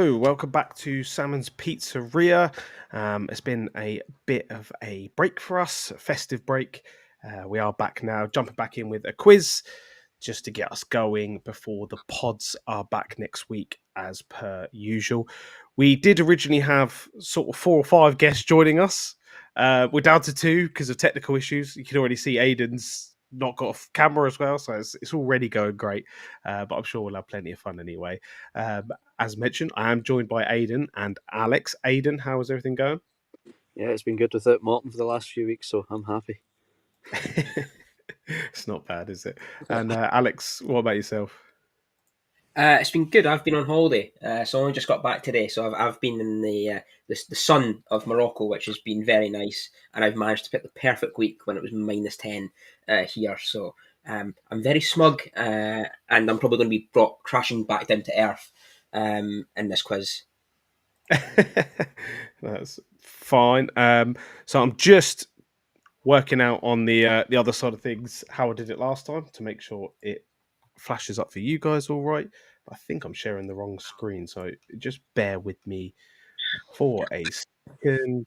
Hello, welcome back to Salmon's Pizzeria. It's been a bit of a break for us, a festive break. We are back now, jumping back in with a quiz just to get us going before the pods are back next week as per usual. We did originally have sort of 4 or 5 guests joining us. We're down to 2 because of technical issues. You can already see Aiden's not got a camera as well, so it's already going great. But I'm sure we'll have plenty of fun anyway. As mentioned, I am joined by Aiden and Alex. Aiden, how is everything going? Yeah, it's been good without Morton for the last few weeks, so I'm happy. It's not bad, is it? And Alex, what about yourself? It's been good. I've been on holiday, so I only just got back today. So I've been in the sun of Morocco, which has been very nice, and I've managed to pick the perfect week when it was -10 here. So I'm very smug, and I'm probably going to be brought crashing back down to earth in this quiz. That's fine. So I'm just working out on the other side of things how I did it last time to make sure it flashes up for you guys all right. But I think I'm sharing the wrong screen, so just bear with me for a second,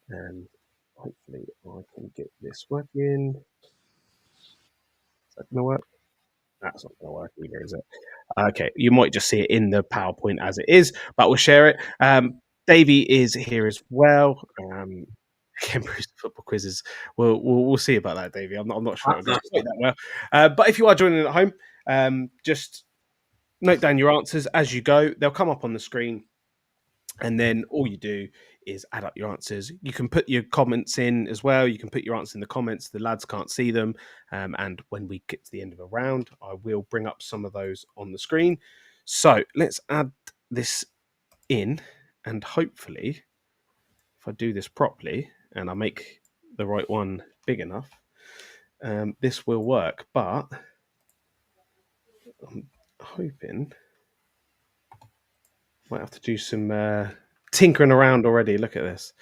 and hopefully I can get this working. Is that going to work? That's not going to work either, is it? Okay, you might just see it in the PowerPoint as it is, but we'll share it. Davey is here as well. Cambridge football quizzes. We'll see about that, Davey. I'm not sure it'll go quite that well. But if you are joining at home, just note down your answers as you go. They'll come up on the screen, and then all you do is add up your answers. You can put your comments in as well. You can put your answers in the comments. The lads can't see them. And when we get to the end of a round, I will bring up some of those on the screen. So let's add this in. And hopefully, if I do this properly and I make the right one big enough, this will work. But I'm hoping might have to do some tinkering around already. Look at this.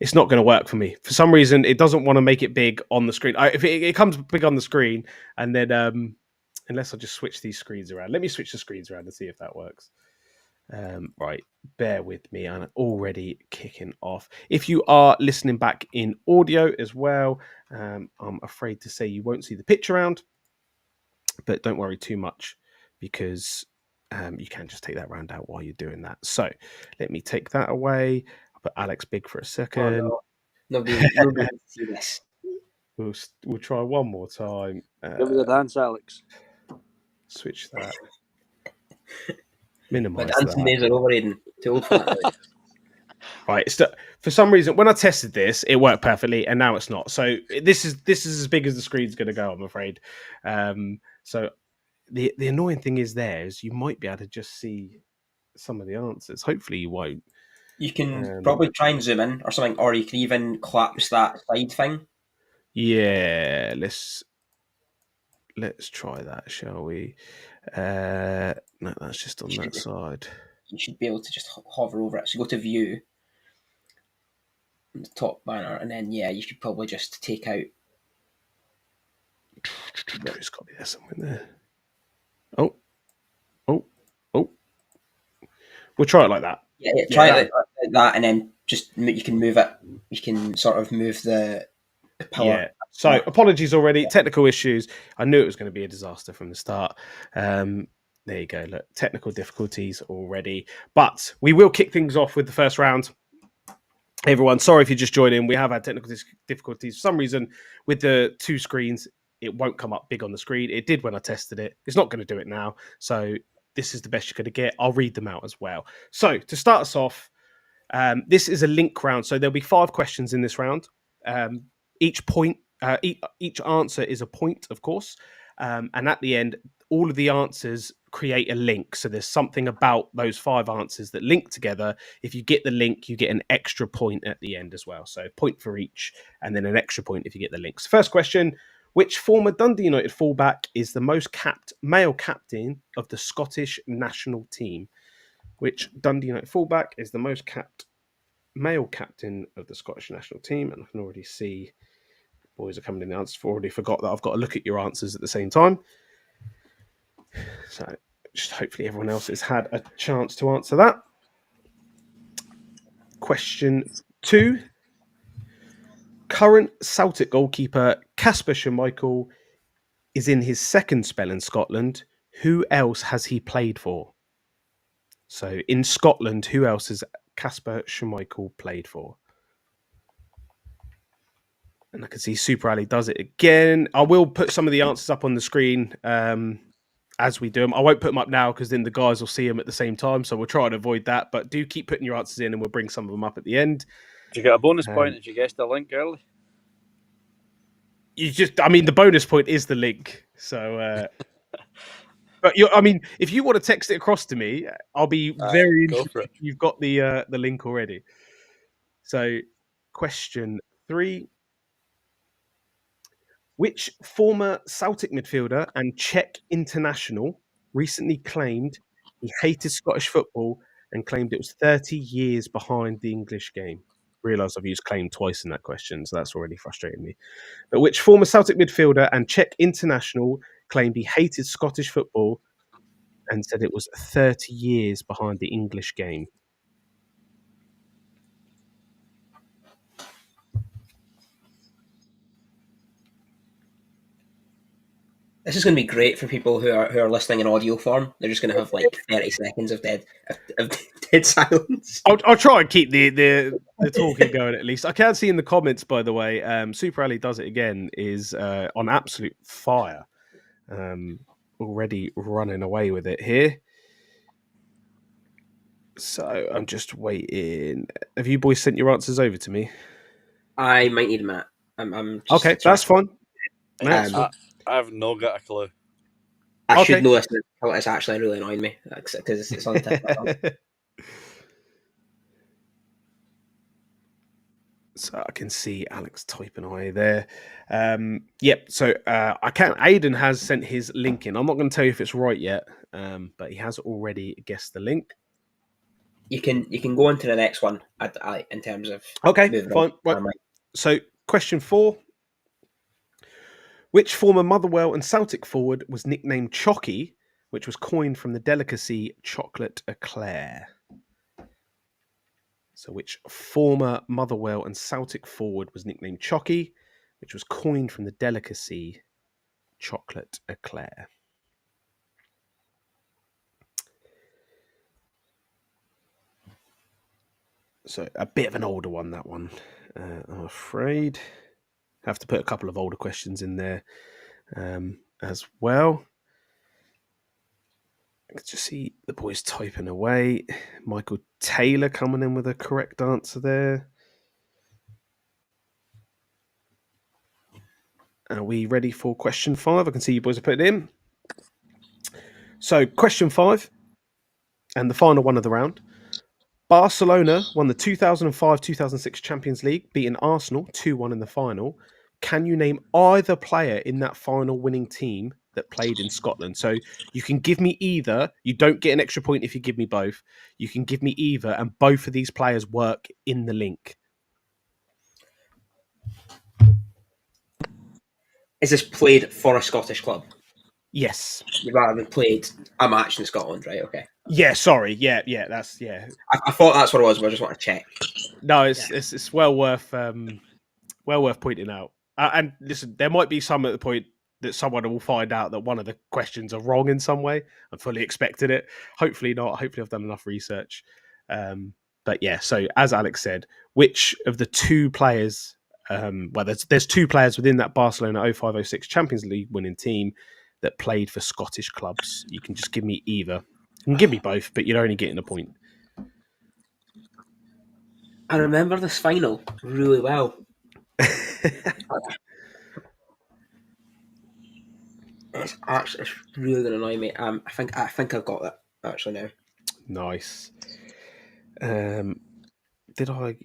It's not going to work for me. For some reason, it doesn't want to make it big on the screen. If it comes big on the screen, and then unless I just switch these screens around. Let me switch the screens around and see if that works. Right, bear with me. I'm already kicking off. If you are listening back in audio as well, I'm afraid to say you won't see the pitch around, but don't worry too much because you can just take that round out while you're doing that. So let me take that away. I'll put Alex big for a second. Oh, no. Nobody can see this. We'll try one more time. Give me the dance, Alex. Switch that. But Minimize dancing that. days are over, Aiden. Too old for that. Right. For some reason, when I tested this, it worked perfectly, and now it's not. So this is as big as the screen's going to go, I'm afraid. So the annoying thing is you might be able to just see some of the answers. Hopefully, you won't. You can probably try and zoom in or something, or you can even collapse that side thing. Yeah, let's try that, shall we? No, that's just on that side. You should be able to just hover over it. So go to view on the top banner, and then you should probably just take out. It's got to be there somewhere there. Oh. We'll try it like that. Yeah, try it like that, and then just you can move it. You can sort of move the power. Yeah. So apologies already. Technical issues. I knew it was going to be a disaster from the start. There you go. Look, technical difficulties already. But we will kick things off with the first round. Everyone, sorry if you just joined in. We have had technical difficulties. For some reason, with the 2 screens, it won't come up big on the screen. It did when I tested it. It's not going to do it now. So this is the best you're going to get. I'll read them out as well. So to start us off, this is a link round. So there'll be 5 questions in this round. Each answer is a point, of course. And at the end, all of the answers create a link. So there's something about those 5 answers that link together. If you get the link, you get an extra point at the end as well. So point for each, and then an extra point if you get the links. First question: which former Dundee United fullback is the most capped male captain of the Scottish national team? Which Dundee United fullback is the most capped male captain of the Scottish national team? And I can already see boys are coming in the answers. I've already forgot that I've got to look at your answers at the same time. So just hopefully everyone else has had a chance to answer that. question 2. Current Celtic goalkeeper Kasper Schmeichel is in his second spell in Scotland. Who else has he played for? So in Scotland, who else has Kasper Schmeichel played for? And I can see Super Ali does it again. I will put some of the answers up on the screen as we do them. I won't put them up now because then the guys will see them at the same time. So we'll try and avoid that. But do keep putting your answers in and we'll bring some of them up at the end. Did you get a bonus point if you guessed the link early? The bonus point is the link. So, but if you want to text it across to me, I'll be very interested. You've got the link already. So, question 3. Which former Celtic midfielder and Czech international recently claimed he hated Scottish football and claimed it was 30 years behind the English game? Realise I've used claim twice in that question, so that's already frustrating me. But which former Celtic midfielder and Czech international claimed he hated Scottish football and said it was 30 years behind the English game? This is going to be great for people who are listening in audio form. They're just going to have like 30 seconds of dead silence. I'll try and keep the talking going at least. I can see in the comments, by the way, Super Ali does it again, is on absolute fire. Already running away with it here. So I'm just waiting. Have you boys sent your answers over to me? I might need a minute. I'm just okay, that's fine. I have no got a clue. I should know this. It's actually really annoying me because it's on the tip. So I can see Alex typing away there. Yep. So I can. Aidan has sent his link in. I'm not going to tell you if it's right yet, but he has already guessed the link. You can go on to the next one. In terms of fine. Right. So question 4. Which former Motherwell and Celtic forward was nicknamed Chocky, which was coined from the delicacy chocolate eclair? So which former Motherwell and Celtic forward was nicknamed Chocky, which was coined from the delicacy chocolate eclair? So a bit of an older one, that one, I'm afraid. Have to put a couple of older questions in there as well. I can just see the boys typing away. Michael Taylor coming in with a correct answer there. Are we ready for question 5? I can see you boys are putting it in. So question 5, and the final one of the round. Barcelona won the 2005-2006 Champions League, beating Arsenal 2-1 in the final. Can you name either player in that final winning team that played in Scotland? So you can give me either. You don't get an extra point if you give me both. You can give me either, and both of these players work in the link. Is this played for a Scottish club? Yes. Rather than played a match in Scotland, right? Okay. Yeah, sorry. Yeah, that's yeah. I thought that's what it was, but I just want to check. No, it's well worth pointing out. And listen, there might be some at the point that someone will find out that one of the questions are wrong in some way. I'm fully expecting it. Hopefully not. Hopefully I've done enough research. But yeah, so as Alex said, which of the two players, there's two players within that Barcelona 05-06 Champions League winning team that played for Scottish clubs. You can just give me either. You can give me both, but you're only getting a point. I remember this final really well. It's really going to annoy me. I think I've got that actually now. Nice. Did I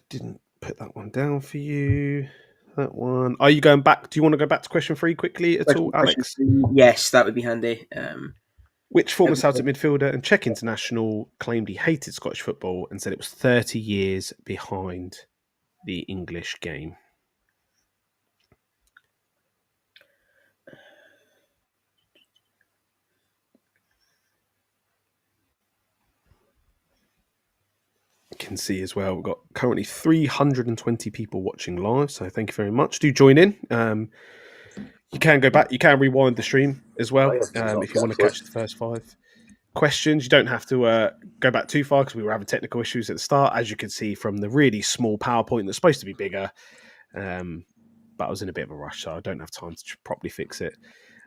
didn't put that one down for you. That one. Are you going back? Do you want to go back to question 3 quickly at all, Alex? Yes, that would be handy. Which former Celtic midfielder and Czech international claimed he hated Scottish football and said it was 30 years behind the English game? can see as well, we've got currently 320 people watching live. So thank you very much. Do join in. You can go back. You can rewind the stream as well if you want to catch the first 5 questions. You don't have to go back too far because we were having technical issues at the start, as you can see from the really small PowerPoint that's supposed to be bigger. But I was in a bit of a rush, so I don't have time to properly fix it.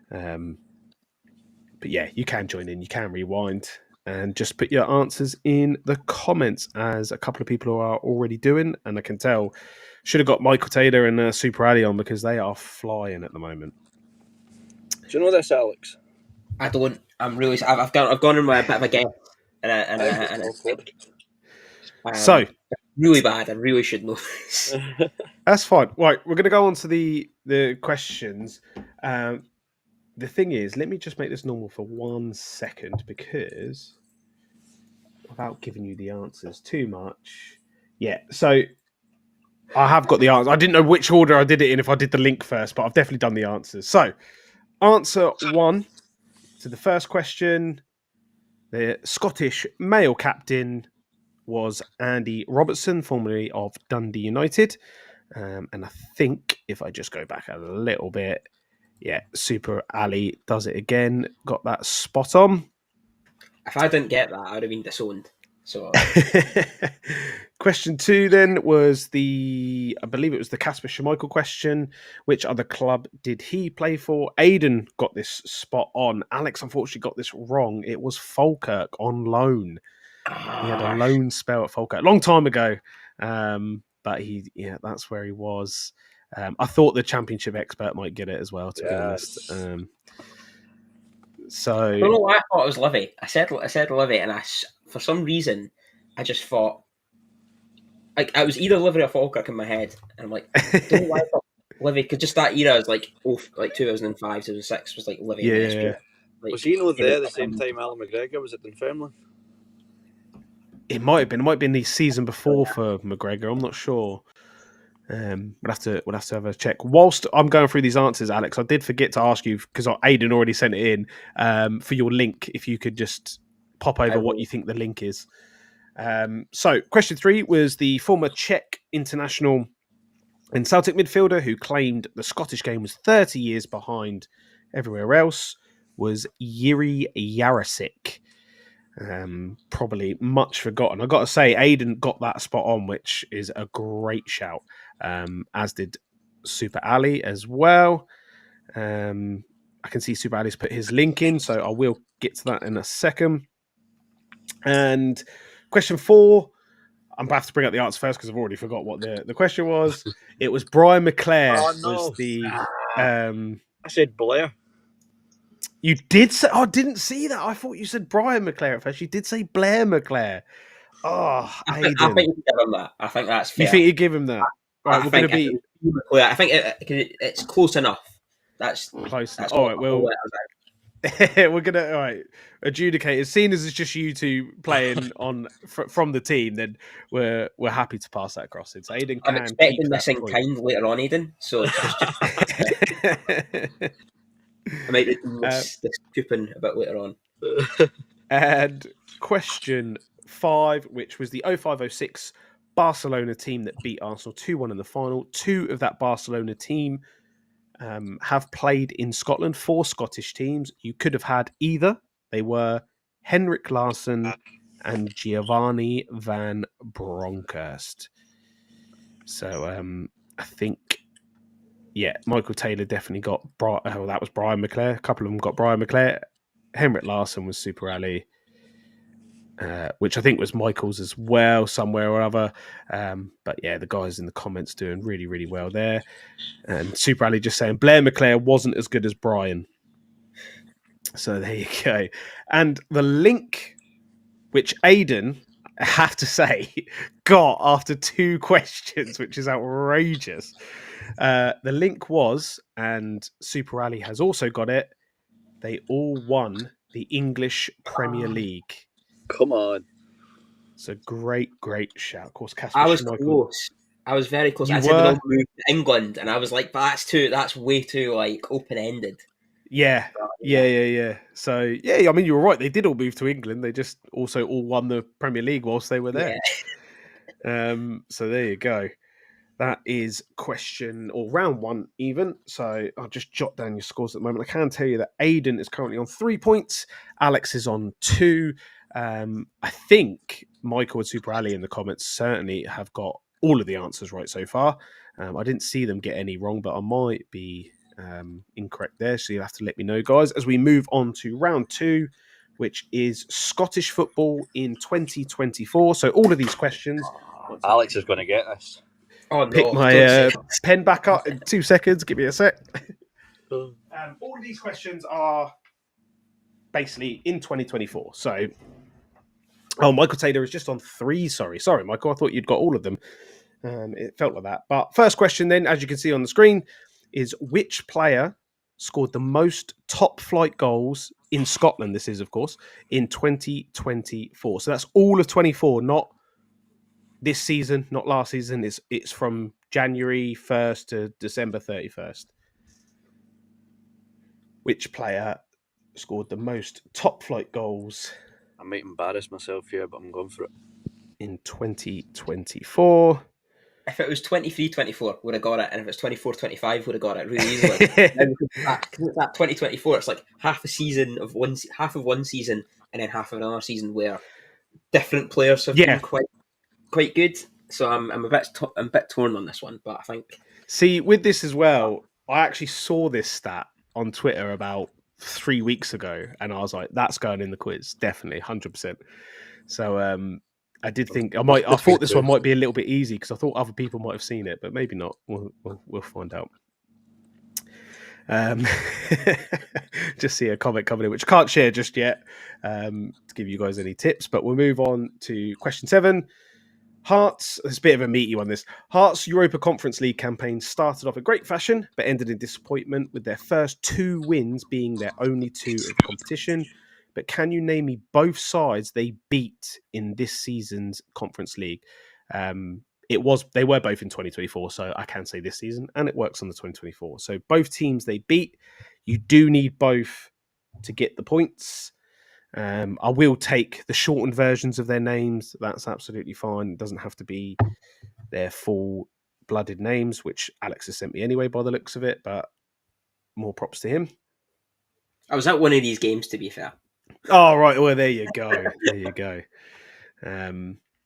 But yeah, you can join in. You can rewind and just put your answers in the comments, as a couple of people are already doing. And I can tell, should have got Michael Taylor and Super Ali on, because they are flying at the moment. Do you know this, Alex? I don't. I'm really. I've gone in with a bit of a guess, So really bad. I really should know this. That's fine. Right, we're going to go on to the questions. The thing is, let me just make this normal for 1 second, because without giving you the answers too much. Yeah, so I have got the answer. I didn't know which order I did it in, if I did the link first, but I've definitely done the answers. So, answer 1 to the first question. The Scottish male captain was Andy Robertson, formerly of Dundee United. And I think if I just go back a little bit, yeah, Super Ali does it again. Got that spot on. If I didn't get that, I would have been disowned. So, question 2 then was I believe it was the Kasper Schmeichel question. Which other club did he play for? Aidan got this spot on. Alex unfortunately got this wrong. It was Falkirk on loan. He had a loan spell at Falkirk a long time ago. But that's where he was. I thought the Championship expert might get it as well, to be honest. So I don't know why I thought it was Livy. I said Livy, and for some reason I just thought like I was either Livy or Falkirk in my head, and I'm like, I don't know why I thought Livy, because just that era was like 2005, 2006 was like Livy. Yeah. Like, was he not there at the same time Alan McGregor was at Dunfermline? It might have been. It might have been the season before for McGregor. I'm not sure. We'll have to have a check. Whilst I'm going through these answers, Alex, I did forget to ask you, because Aidan already sent it in, for your link. If you could just pop over what you think the link is. So, question 3 was the former Czech international and Celtic midfielder who claimed the Scottish game was 30 years behind everywhere else, was Jiri Jarosik. Probably much forgotten. I've got to say, Aidan got that spot on, which is a great shout, as did Super Ali as well. I can see Super Ali's put his link in, so I will get to that in a second. And question 4, I'm about to bring up the answer first because I've already forgot what the question was. It was Brian McClare. Was the I said Blair. You did say... Oh, I didn't see that. I thought you said Brian McClare at first. You did say Blair McClare. Oh, I think you give him that. I think that's fair. You think you give him that? Right, we're going to be... I think it's close enough. That's close. That's all right, well... we're going to... All right, adjudicate. As soon as it's just you two playing on from the team, then we're happy to pass that across. It's Aidan can I'm expecting this in kind later on, Aidan. So it's just I might be this coupon a bit later on. And question 5, which was the 05-06 Barcelona team that beat Arsenal 2-1 in the final. 2 of that Barcelona team have played in Scotland. 4 Scottish teams. You could have had either. They were Henrik Larsson and Giovanni van Bronckhorst. So I think... Yeah, Michael Taylor definitely got... that was Brian McClare. A couple of them got Brian McClare. Henrik Larsson was Super Ali, which I think was Michael's as well, somewhere or other. But yeah, the guys in the comments doing really, really well there. And Super Ali just saying Blair McClare wasn't as good as Brian. So there you go. And the link, which Aidan, I have to say, got after 2 questions, which is outrageous. The link was, and Super Ali has also got it, they all won the English Premier League. Come on. It's a great shout. Of course, I was close. I was very close. I said they all moved to England, and I was like, but that's way too like open-ended. Yeah. So, I mean, you were right. They did all move to England. They just also all won the Premier League whilst they were there. So there you go. That is question or round one even. So I'll just jot down your scores at the moment. I can tell you that Aidan is currently on 3 points. Alex is on 2. I think Michael and Super Ali in the comments certainly have got all of the answers right so far. I didn't see them get any wrong, but I might be incorrect there. So you'll have to let me know, guys, as we move on to round 2, which is Scottish football in 2024. So all of these questions. Alex is going to get this. Oh, no. Pick my don't say pen back up in 2 seconds. Give me a sec. Oh. All of these questions are basically in 2024. So, Michael Taylor is just on 3. Sorry, Michael. I thought you'd got all of them. It felt like that. But first question, then, as you can see on the screen, is which player scored the most top flight goals in Scotland? This is, of course, in 2024. So that's all of 24, not this season, not last season. It's from January 1st to December 31st. Which player scored the most top flight goals I might embarrass myself here, but I'm going for it. in 2024? If it was 23-24, would have got it, and if it's 24-25, would have got it really easily. Because it's that 2024, it's like half a season of half of one season, and then half of another season where different players have been quite good. So I'm a bit torn on this one, but I think. See, with this as well, I actually saw this stat on Twitter about 3 weeks ago, and I was like, "That's going in the quiz, definitely, 100%." So I did think I thought this one might be a little bit easy because I thought other people might have seen it, but maybe not. We'll find out. Just see a comment coming in, which I can't share just yet to give you guys any tips, but we'll move on to question 7. Hearts, there's a bit of a meaty one. This Hearts Europa Conference League campaign started off in great fashion, but ended in disappointment with their first 2 wins being their only 2 of the competition. But can you name me both sides they beat in this season's Conference League? They were both in 2024, so I can say this season, and it works on the 2024. So both teams they beat. You do need both to get the points. I will take the shortened versions of their names. That's absolutely fine. It doesn't have to be their full-blooded names, which Alex has sent me anyway by the looks of it, but more props to him. I was at one of these games, to be fair. Oh, right. Well, there you go. There you go.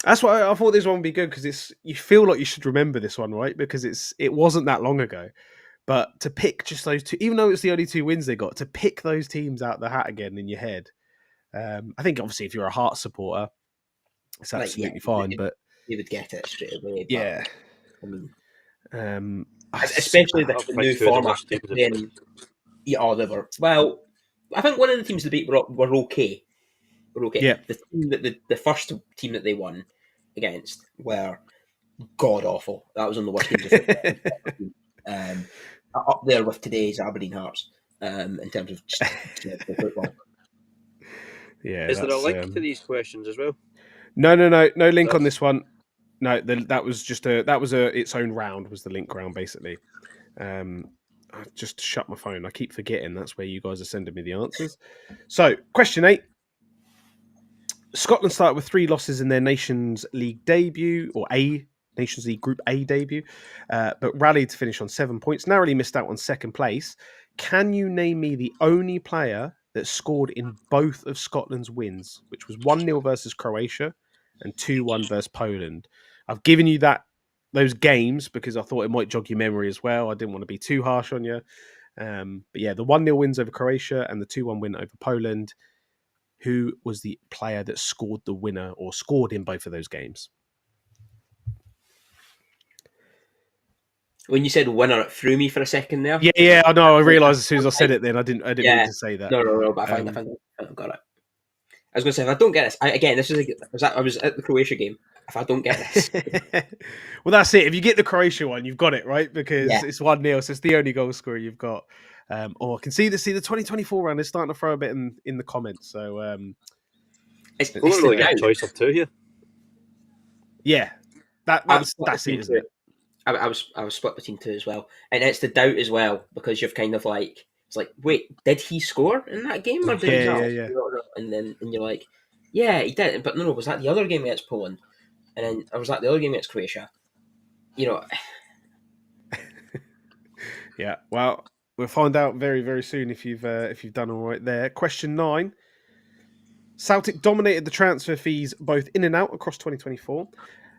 That's why I thought this one would be good, because you feel like you should remember this one, right? Because it wasn't that long ago. But to pick just those 2, even though it's the only 2 wins they got, to pick those teams out the hat again in your head. I think obviously if you're a Hearts supporter, it's absolutely fine. But you would get it straight away. But, yeah, I mean, especially the new format. Then, they were well. I think one of the teams they beat were okay. Yeah. The first team that they won against were god awful. That was one of the worst teams of football. Up there with today's Aberdeen Hearts in terms of the football. Yeah. Is there a link to these questions as well? No link on this one. No, that was just its own round. Was the link round basically? I just shut my phone. I keep forgetting that's where you guys are sending me the answers. So, question 8. Scotland started with 3 losses in their Nations League debut, or Nations League Group A debut, but rallied to finish on 7 points. Narrowly missed out on second place. Can you name me the only player that scored in both of Scotland's wins, which was 1-0 versus Croatia and 2-1 versus Poland? I've given you those games because I thought it might jog your memory as well. I didn't want to be too harsh on you. But yeah, the 1-0 wins over Croatia and the 2-1 win over Poland. Who was the player that scored the winner or scored in both of those games? When you said winner, it threw me for a second there. Yeah, I know. I realised as soon as I said it then, I didn't mean to say that. No, but I think I've got it. I was going to say, if I don't get this, I was at the Croatia game. If I don't get this. Well, that's it. If you get the Croatia one, you've got it, right? Because it's 1-0, so it's the only goal scorer you've got. I can see the 2024 round is starting to throw a bit in the comments. So it's really a choice of 2 here. Yeah, that's it, isn't it? I was split between 2 as well, and it's the doubt as well because you've kind of like it's like, wait, did he score in that game or did he not? Yeah. And you're like, yeah, he did, but no, was that the other game against Poland? and then I was at the other game against Croatia. You know, Yeah, well, we'll find out very, very soon if you've done all right there. Question 9. Celtic dominated the transfer fees both in and out across 2024.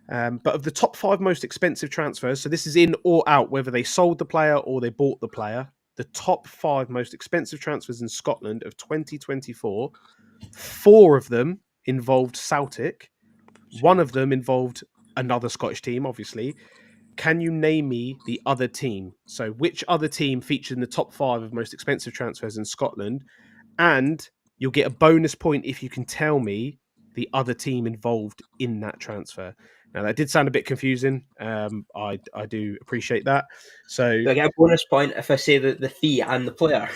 But of the top 5 most expensive transfers, so this is in or out, whether they sold the player or they bought the player, the top 5 most expensive transfers in Scotland of 2024, 4 of them involved Celtic. One of them involved another Scottish team, obviously. Can you name me the other team? So, which other team featured in the top 5 of most expensive transfers in Scotland? And you'll get a bonus point if you can tell me the other team involved in that transfer. Now, that did sound a bit confusing. I do appreciate that. So, do I get a bonus point if I say the fee and the player?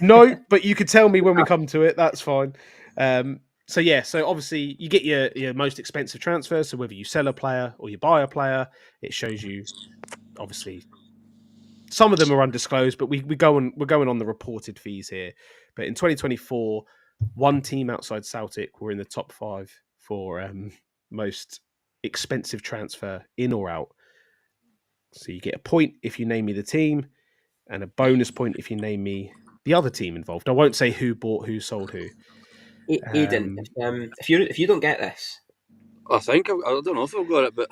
no, but you could tell me when we come to it. That's fine. So yeah, so obviously you get your most expensive transfer. So whether you sell a player or you buy a player, it shows you. Obviously, some of them are undisclosed, but we're going on the reported fees here. But in 2024, one team outside Celtic were in the top 5 for most expensive transfer in or out. So you get a point if you name me the team, and a bonus point if you name me the other team involved. I won't say who bought who, sold who. Aidan, if you don't get this, I think I don't know if I've got it, but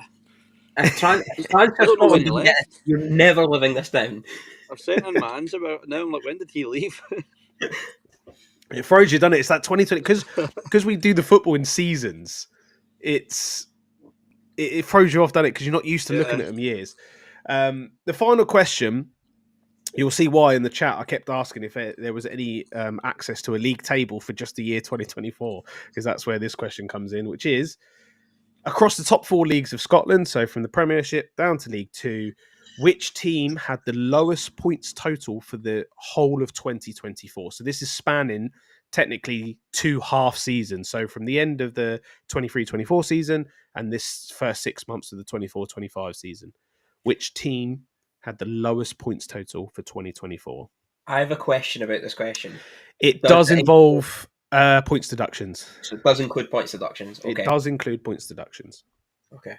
if Transfer don't know Scotland when he didn't get left. this, you're never living this down. I've sent in my answer about it now. I'm like, when did he leave? It throws you, doesn't it? It's that 2020 because we do the football in seasons. It throws you off, doesn't it? Because you're not used to looking at them years. The final question, you'll see why in the chat. I kept asking if there was any access to a league table for just the year 2024, because that's where this question comes in, which is across the top 4 leagues of Scotland, so from the Premiership down to League 2, which team had the lowest points total for the whole of 2024? So this is spanning technically 2 half seasons. So from the end of the 23-24 season and this first 6 months of the 24-25 season, which team had the lowest points total for 2024? I have a question about this question. It does involve points deductions. So it does include points deductions. Okay. It does include points deductions. Okay.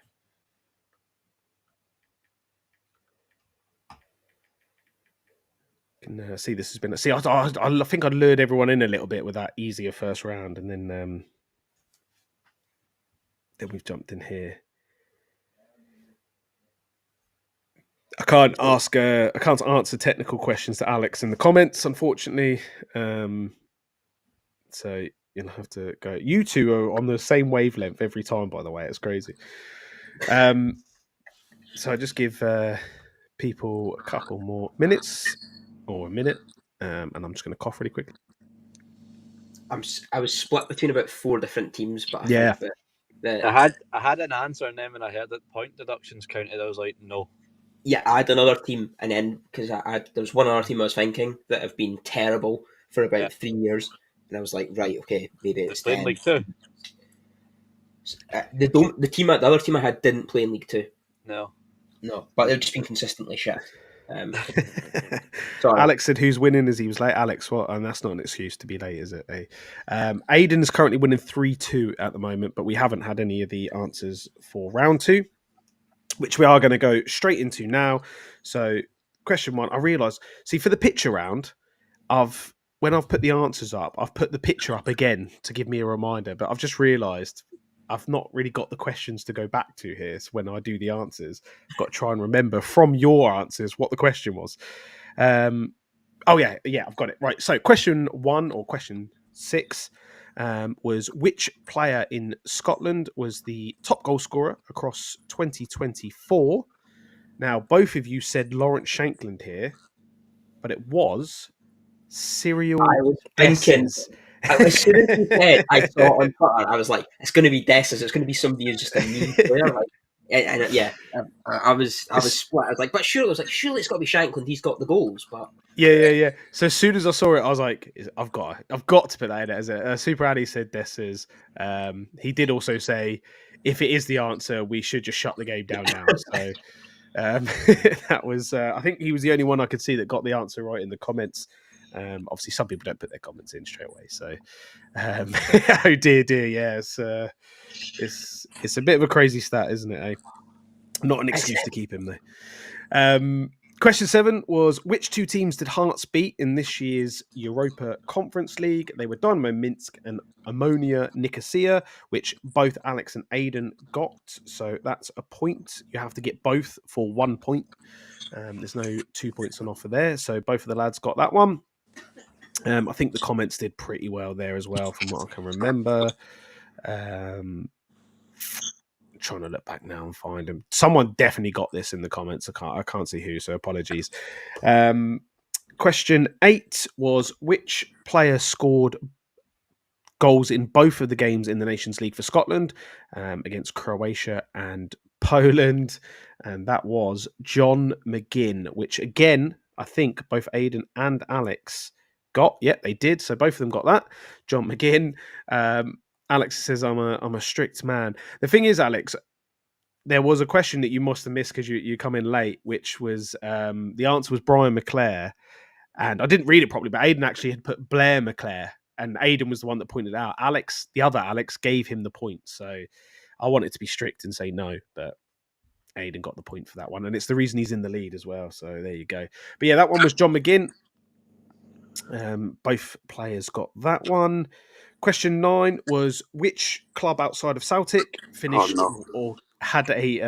Can see this has been. See, I think I lured everyone in a little bit with that easier first round, and then we've jumped in here. I can't answer technical questions to Alex in the comments, unfortunately. So you'll have to go. You two are on the same wavelength every time, by the way. It's crazy. So I just give people a couple more minutes or a minute, and I'm just going to cough really quickly. I was split between about 4 different teams, but Yeah. I think that I had an answer, and then when I heard that point deductions counted, I was like, no. yeah, I had another team, and then because there was one other team I was thinking that have been terrible for about 3 years, and I was like, right, okay, maybe it's played in League 2. The other team I had didn't play in League 2. No, but they've just been consistently shit. Sorry. Alex said, "Who's winning?" As he was late. Alex, what? And that's not an excuse to be late, is it? Aidan is currently winning 3-2 at the moment, but we haven't had any of the answers for round 2, which we are going to go straight into now. So, question 1, I realised. See, for the picture round, when I've put the answers up, I've put the picture up again to give me a reminder. But I've just realised I've not really got the questions to go back to here. So when I do the answers, I've got to try and remember from your answers what the question was. I've got it. Right. So question 1 or question 6 was which player in Scotland was the top goal scorer across 2024? Now, both of you said Lawrence Shankland here, but it was Cyril I was thinking, as soon as you said, I saw it on Twitter, I was like, it's going to be Dessers. It's going to be somebody who's just a mean player. I was split. I was like, but surely it's got to be Shankland. He's got the goals, but yeah. So as soon as I saw it, I was like, I've got to put that in as a Super Addy said Dessers. He did also say, if it is the answer, we should just shut the game down now. So that was, I think he was the only one I could see that got the answer right in the comments. Obviously, some people don't put their comments in straight away. So, oh dear, yeah, it's a bit of a crazy stat, isn't it? Eh? Not an excuse to keep him though. Question 7 was, which 2 teams did Hearts beat in this year's Europa Conference League? They were Dynamo Minsk and Ammonia Nicosia, which both Alex and Aidan got. So that's a point. You have to get both for 1 point. There's no 2 points on offer there. So both of the lads got that one. I think the comments did pretty well there as well, from what I can remember. Trying to look back now and find them. Someone definitely got this in the comments. I can't see who, so apologies. Question 8 was, which player scored goals in both of the games in the Nations League for Scotland against Croatia and Poland? And that was John McGinn, which again, I think both Aidan and Alex got. Yeah, they did. So both of them got that. John McGinn. Alex says, I'm a strict man. The thing is, Alex, there was a question that you must have missed because you come in late, which was the answer was Brian McClare. And I didn't read it properly, but Aidan actually had put Blair McClare, and Aidan was the one that pointed out. Alex, the other Alex, gave him the point. So I wanted to be strict and say no, but Aidan got the point for that one. And it's the reason he's in the lead as well. So there you go. But yeah, that one was John McGinn. Both players got that one. Question 9 was, which club outside of Celtic finished or had a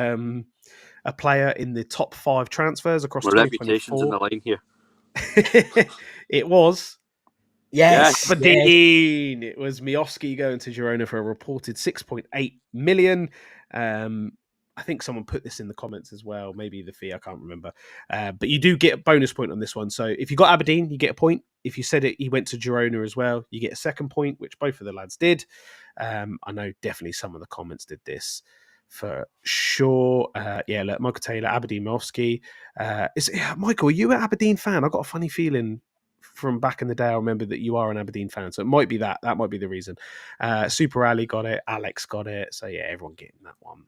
player in the top 5 transfers across 2024? reputation's in the line here. It was Yes. Aberdeen. It was Miovski going to Girona for a reported 6.8 million. I think someone put this in the comments as well. Maybe the fee, I can't remember. But you do get a bonus point on this one. So if you got Aberdeen, you get a point. If you said it, he went to Girona as well, you get a second point, which both of the lads did. I know definitely some of the comments did this for sure. Yeah, look, Michael Taylor, Aberdeen Miovski. Michael, are you an Aberdeen fan? I got a funny feeling from back in the day. I remember that you are an Aberdeen fan, so it might be that. That might be the reason. Super Ali got it. Alex got it. So yeah, everyone getting that one.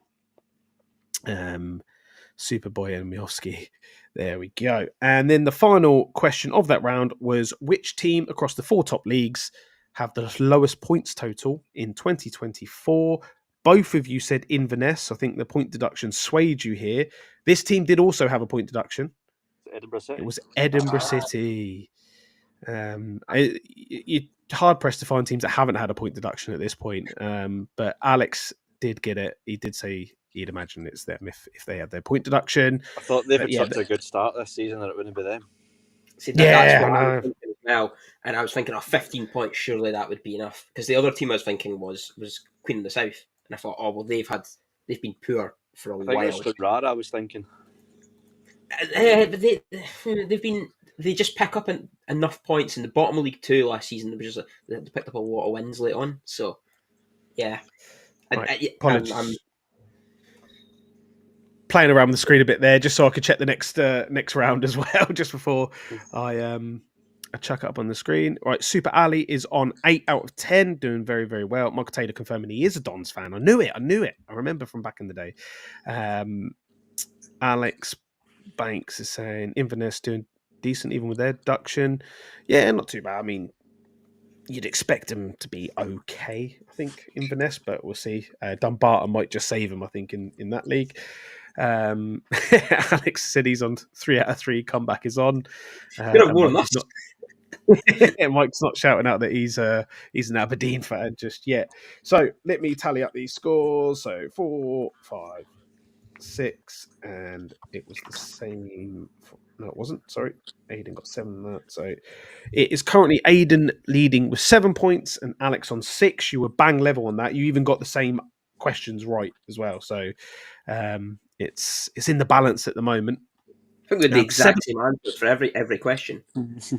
Superboy and Miovski. There we go. And then the final question of that round was, which team across the 4 top leagues have the lowest points total in 2024? Both of you said Inverness. I think the point deduction swayed you here. This team did also have a point deduction. Edinburgh City. It was Edinburgh City. You're hard pressed to find teams that haven't had a point deduction at this point. But Alex did get it. He did say he'd imagine it's them if they had their point deduction. I thought they've had such a good start this season that it wouldn't be them. See, that's what I was thinking as well. And I was thinking, 15 points, surely that would be enough. Because the other team I was thinking was Queen of the South. And I thought, oh, well, they've been poor for a while. I think it's Rara, I was thinking. They just pick up enough points in the bottom of League 2 last season. They picked up a lot of wins late on. So, yeah. I'm playing around with the screen a bit there just so I could check the next round as well, just before I chuck it up on the screen. Right, Super Ali is on 8 out of 10, doing very, very well. Michael Taylor confirming he is a Dons fan. I knew it. I remember from back in the day. Alex Banks is saying Inverness doing decent even with their deduction. Yeah, not too bad. I mean, you'd expect them to be okay, I think, Inverness, but we'll see. Dumbarton might just save them, I think, in that league. Alex said he's on 3 out of 3. Comeback is on. Mike's not shouting out that he's an Aberdeen fan just yet. So let me tally up these scores. So 4, 5, 6, and it was the same. No, it wasn't. Sorry, Aidan got 7 that. So it is currently Aidan leading with 7 points and Alex on 6. You were bang level on that. You even got the same questions right as well. So it's in the balance at the moment. I think we had the exact same answers for every question.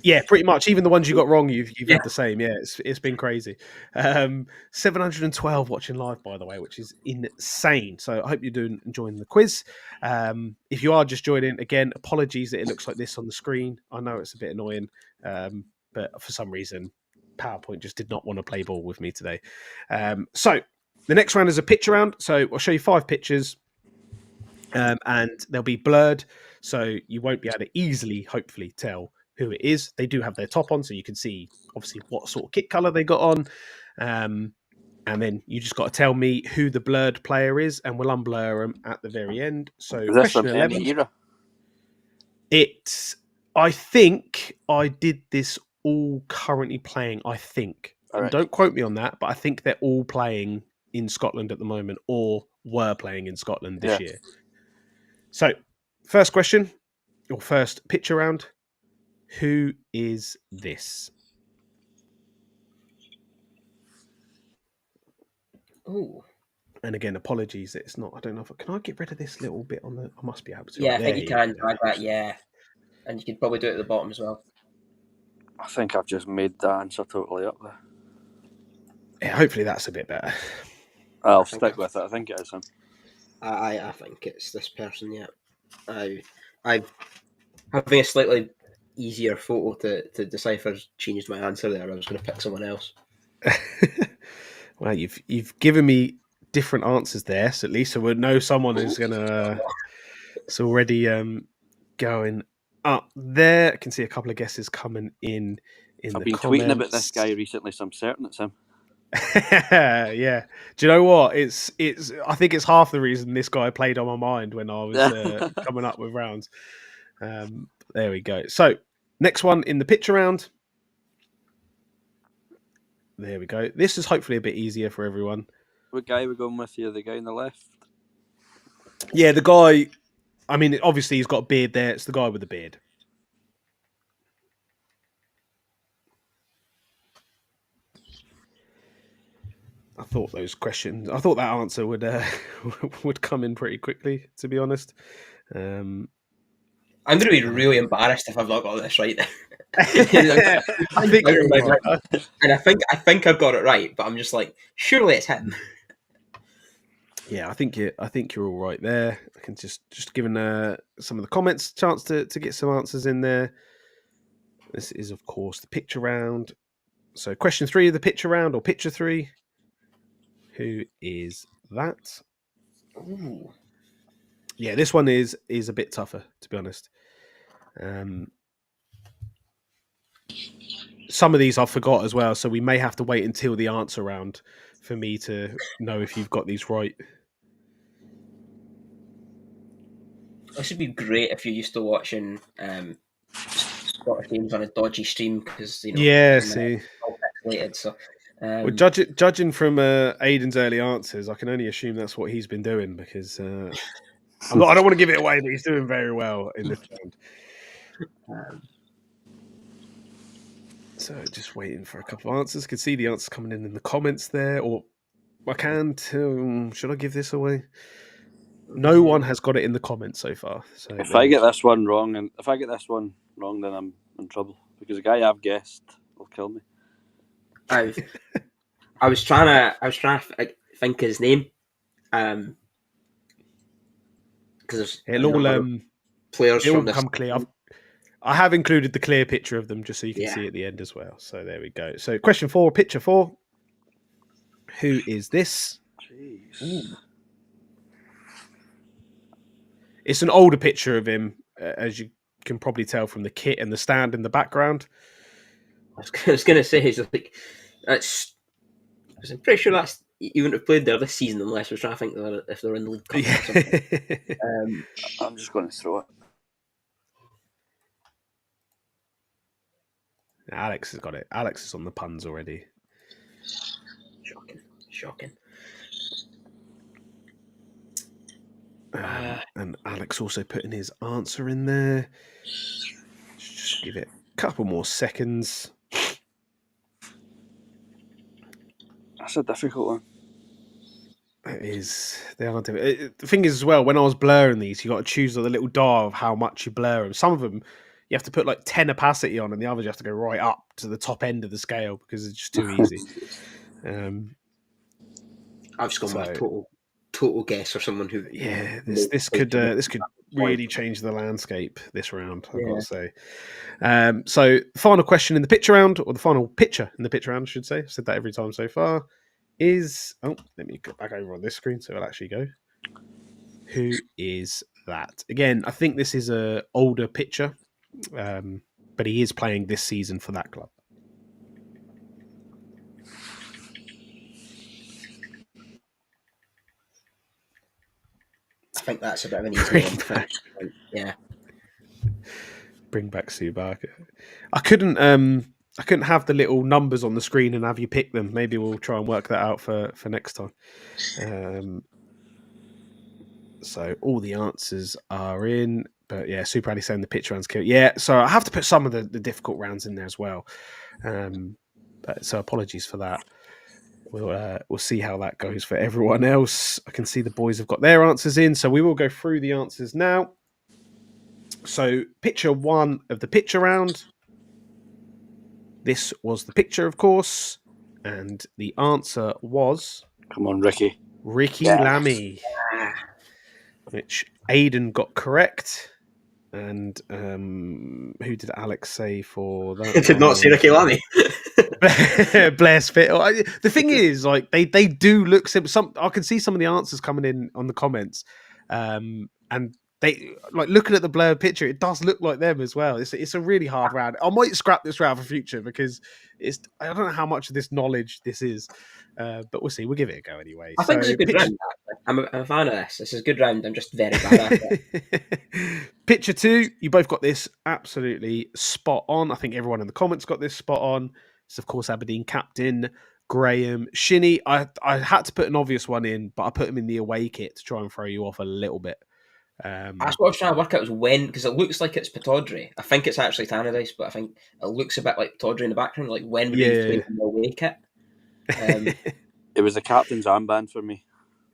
Yeah, pretty much. Even the ones you got wrong, you've had the same. Yeah, it's been crazy. 712 watching live, by the way, which is insane. So I hope you're enjoying the quiz. If you are just joining, again, apologies that it looks like this on the screen. I know it's a bit annoying, but for some reason, PowerPoint just did not want to play ball with me today. So the next round is a picture round. So I'll show you 5 pictures. And they'll be blurred, so you won't be able to easily, hopefully, tell who it is. They do have their top on, so you can see obviously what sort of kit color they got on. And then you just got to tell me who the blurred player is, and we'll unblur them at the very end. So Is this question from 11. any era? I think I did this all currently playing, I think. All right. Don't quote me on that, but I think they're all playing in Scotland at the moment, or were playing in Scotland this year. So, first question, or first picture round. Who is this? Oh, And again, apologies that it's not. I don't know if can I get rid of this little bit on the. I must be able to. yeah, Right, I think you can go. drag that. Yeah, and you could probably do it at the bottom as well. I think I've just made the answer totally up there. Yeah, hopefully that's a bit better. I'll stick with it. I think it is him. I think it's this person. Yeah, I having a slightly easier photo to decipher changed my answer there. I was going to pick someone else. Well, you've given me different answers there, so at least so we'll know someone is gonna. It's already going up there. I can see a couple of guesses coming in I've the been comments. tweeting about this guy recently, so I'm certain it's him. Yeah. Do you know what? It's. I think it's half the reason this guy played on my mind when I was coming up with rounds. There we go. So next one in the picture round. There we go. This is hopefully a bit easier for everyone. What guy are we going with here? The guy on the left? Yeah, the guy. I mean, obviously he's got a beard there. It's the guy with the beard. I thought that answer would would come in pretty quickly, to be honest. I'm going to be really embarrassed if I've not got this right. I think you're right. And I think I've got it right, but I'm just like, surely it's him. Yeah, I think you're all right there. I can just giving some of the comments a chance to get some answers in there. This is, of course, the picture round. So, question 3 of the picture round, or picture 3. Who is that? Ooh. Yeah, this one is a bit tougher, to be honest. Some of these I forgot as well, so we may have to wait until the answer round for me to know if you've got these right. This would be great if you're used to watching Scottish games on a dodgy stream because Yeah, see, all pixelated. So, well, judging from Aiden's early answers, I can only assume that's what he's been doing because I don't want to give it away, but he's doing very well in this round. So just waiting for a couple of answers. Can see the answers coming in the comments there, or I can too. Should I give this away? No one has got it in the comments so far. So if I get this one wrong, then I'm in trouble because the guy I've guessed will kill me. I was trying to think his name, because it'll all players it'll from this. come clear. I have included the clear picture of them just so you can Yeah. see at the end as well. So there we go. So question 4, picture 4. Who is this? Jeez. Ooh. It's an older picture of him, as you can probably tell from the kit and the stand in the background. I was going to say, he's like, I'm pretty sure that's you wouldn't have played there this season unless we're trying to think if they're in the League Cup or something. I'm just going to throw it. Alex has got it. Alex is on the puns already. Shocking. And Alex also putting his answer in there. Just give it a couple more seconds. That's a difficult one. It is. They are different. The thing is, as well, when I was blurring these, you got to choose the little dial of how much you blur them. Some of them you have to put like 10 opacity on, and the others you have to go right up to the top end of the scale because it's just too easy. I've just gone with a total guess for someone who. Yeah, this could really change the landscape this round, I've got to say. So the final question in the picture round, or the final picture in the picture round, I should say. I've said that every time so far. Let me go back over on this screen so it'll actually go. Who is that? Again, I think this is a older picture. but he is playing this season for that club. I think that's a bit of an easy one. Yeah. Bring back Subaka. I couldn't have the little numbers on the screen and have you pick them. Maybe we'll try and work that out for next time. So all the answers are in, but yeah, Super Ali saying the pitch rounds kill. Yeah, so I have to put some of the difficult rounds in there as well. So apologies for that. We'll see how that goes for everyone else. I can see the boys have got their answers in, so we will go through the answers now. So picture 1 of the picture round. This was the picture, of course, and the answer was... Come on, Ricky. Ricky Lamy, which Aidan got correct. And who did Alex say for that? I did not see Ricky Lamy. Blair Spittle. The thing is, like they do look simple. I can see some of the answers coming in on the comments, and they like looking at the blurred picture. It does look like them as well. It's a really hard round. I might scrap this round for future because I don't know how much of this knowledge this is, but we'll see. We'll give it a go anyway. I think it's a good round. I'm a fan of this. This is a good round. I'm just very bad at it. Picture 2, you both got this absolutely spot on. I think everyone in the comments got this spot on. It's, of course, Aberdeen captain Graham Shinnie. I had to put an obvious one in, but I put him in the away kit to try and throw you off a little bit. That's what I was trying to work out was when, because it looks like it's Pittodrie. I think it's actually Tannadice, but I think it looks a bit like Pittodrie in the background. Like when would he play in the away kit? It was the captain's armband for me.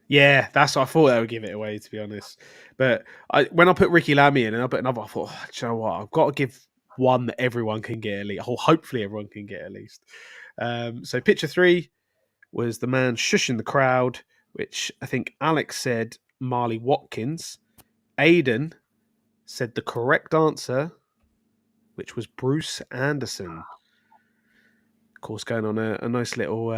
Yeah, that's what I thought. I would give it away, to be honest. But when I put Ricky Lamy in and I put another, I thought, do you know what? I've got to give one that everyone can get at least. Or hopefully everyone can get at least. So picture 3 was the man shushing the crowd, which I think Alex said Marley Watkins. Aidan said the correct answer, which was Bruce Anderson. Of course, going on a nice little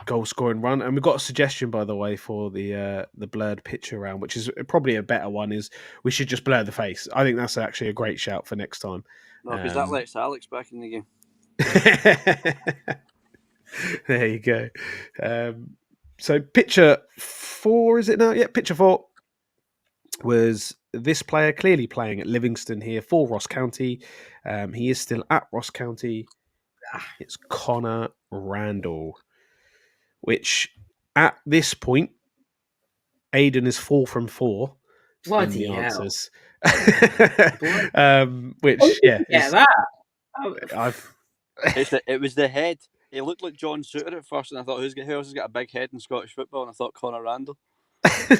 goal scoring run. And we've got a suggestion, by the way, for the blurred picture round, which is probably a better one, is we should just blur the face. I think that's actually a great shout for next time. No, because that lets Alex back in the game. There you go. So picture 4, is it now? Yeah, picture 4 was this player clearly playing at Livingston here for Ross County. He is still at Ross County. It's Connor Randall, which at this point, Aidan is 4 from 4 in the answers. Which, yeah. It was the head. He looked like John Suter at first, and I thought, who else has got a big head in Scottish football? And I thought Connor Randall.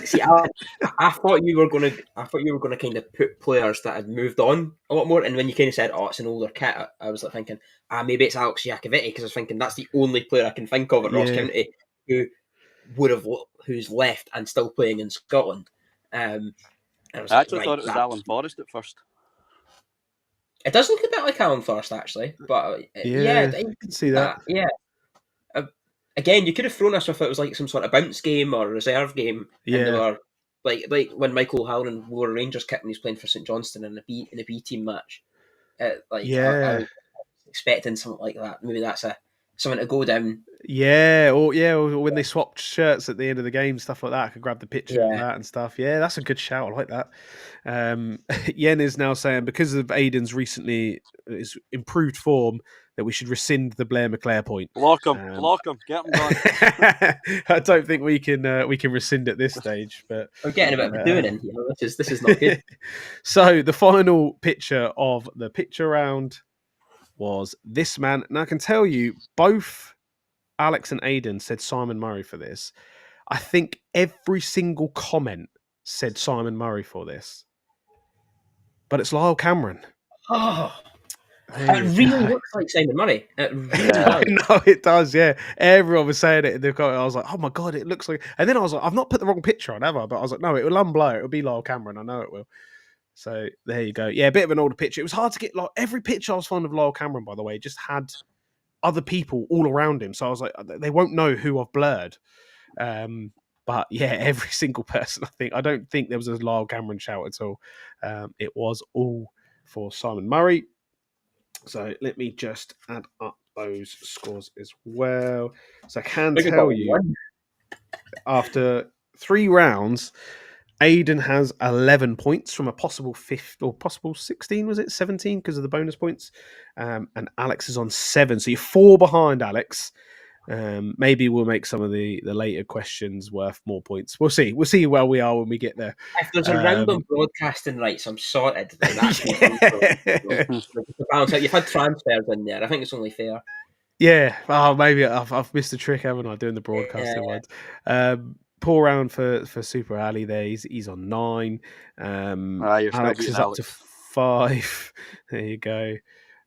See, I thought you were going to kind of put players that had moved on a lot more, and when you kind of said, "Oh, it's an older kit," I was like thinking, maybe it's Alex Iacovitti, because I was thinking that's the only player I can think of at Ross County who's left and still playing in Scotland. I actually thought it was Alan Forrest at first. It does look a bit like Alan Forrest, actually, but yeah, I can see that. Yeah. Again, you could have thrown us if it was like some sort of bounce game or reserve game. Yeah. And they were like when Michael O'Halloran wore a Rangers kit when he was playing for St Johnstone in a B team match. I was expecting something like that. Maybe that's something to go down. Yeah, or when they swapped shirts at the end of the game, stuff like that. I could grab the picture of that and stuff. Yeah, that's a good shout. I like that. Yen is now saying because of Aidan's recently his improved form that we should rescind the Blair McClare point. Lock him, get him gone. I don't think we can rescind at this stage, but I'm getting a bit of a doing in here. This is not good. So the final picture of the picture round was this man. Now I can tell you, both Alex and Aidan said Simon Murray for this. I think every single comment said Simon Murray for this, but it's Lyle Cameron. Oh. It really looks like Simon Murray. It really does. No, it does, yeah. Everyone was saying it in the comment. I was like, oh my God, it looks like... And then I was like, I've not put the wrong picture on, ever. But I was like, no, it will unblur. It will be Lyle Cameron. I know it will. So there you go. Yeah, a bit of an older picture. It was hard to get... every picture I was fond of Lyle Cameron, by the way, just had other people all around him. So I was like, they won't know who I've blurred. But yeah, every single person, I don't think there was a Lyle Cameron shout at all. It was all for Simon Murray. So let me just add up those scores as well. So I can Look at tell that you, one. after 3 rounds, Aidan has 11 points from a possible 5th or possible 16, was it 17 because of the bonus points? And Alex is on 7. So you're 4 behind, Alex. Maybe we'll make some of the later questions worth more points. We'll see. We'll see where we are when we get there. If there's a round on broadcasting rights, I'm sorted. Like, that's Yeah. the balance out. You've had transfers in there. I think it's only fair. Yeah. Oh, maybe I've missed a trick, haven't I, doing the broadcasting ones? Poor round for Super Ali there. He's on 9. You're still Alex beating is up to 5. There you go.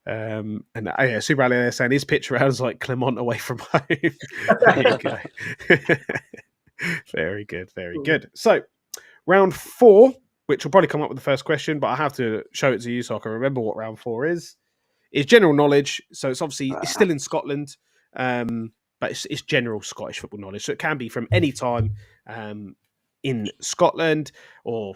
And yeah, Super Ali there saying his pitch rounds like Clement away from home. There you go. Very good, very good. So round 4, which will probably come up with the first question, but I have to show it to you so I can remember what round 4 is general knowledge. So it's obviously it's still in Scotland, but it's general Scottish football knowledge. So it can be from any time in Scotland or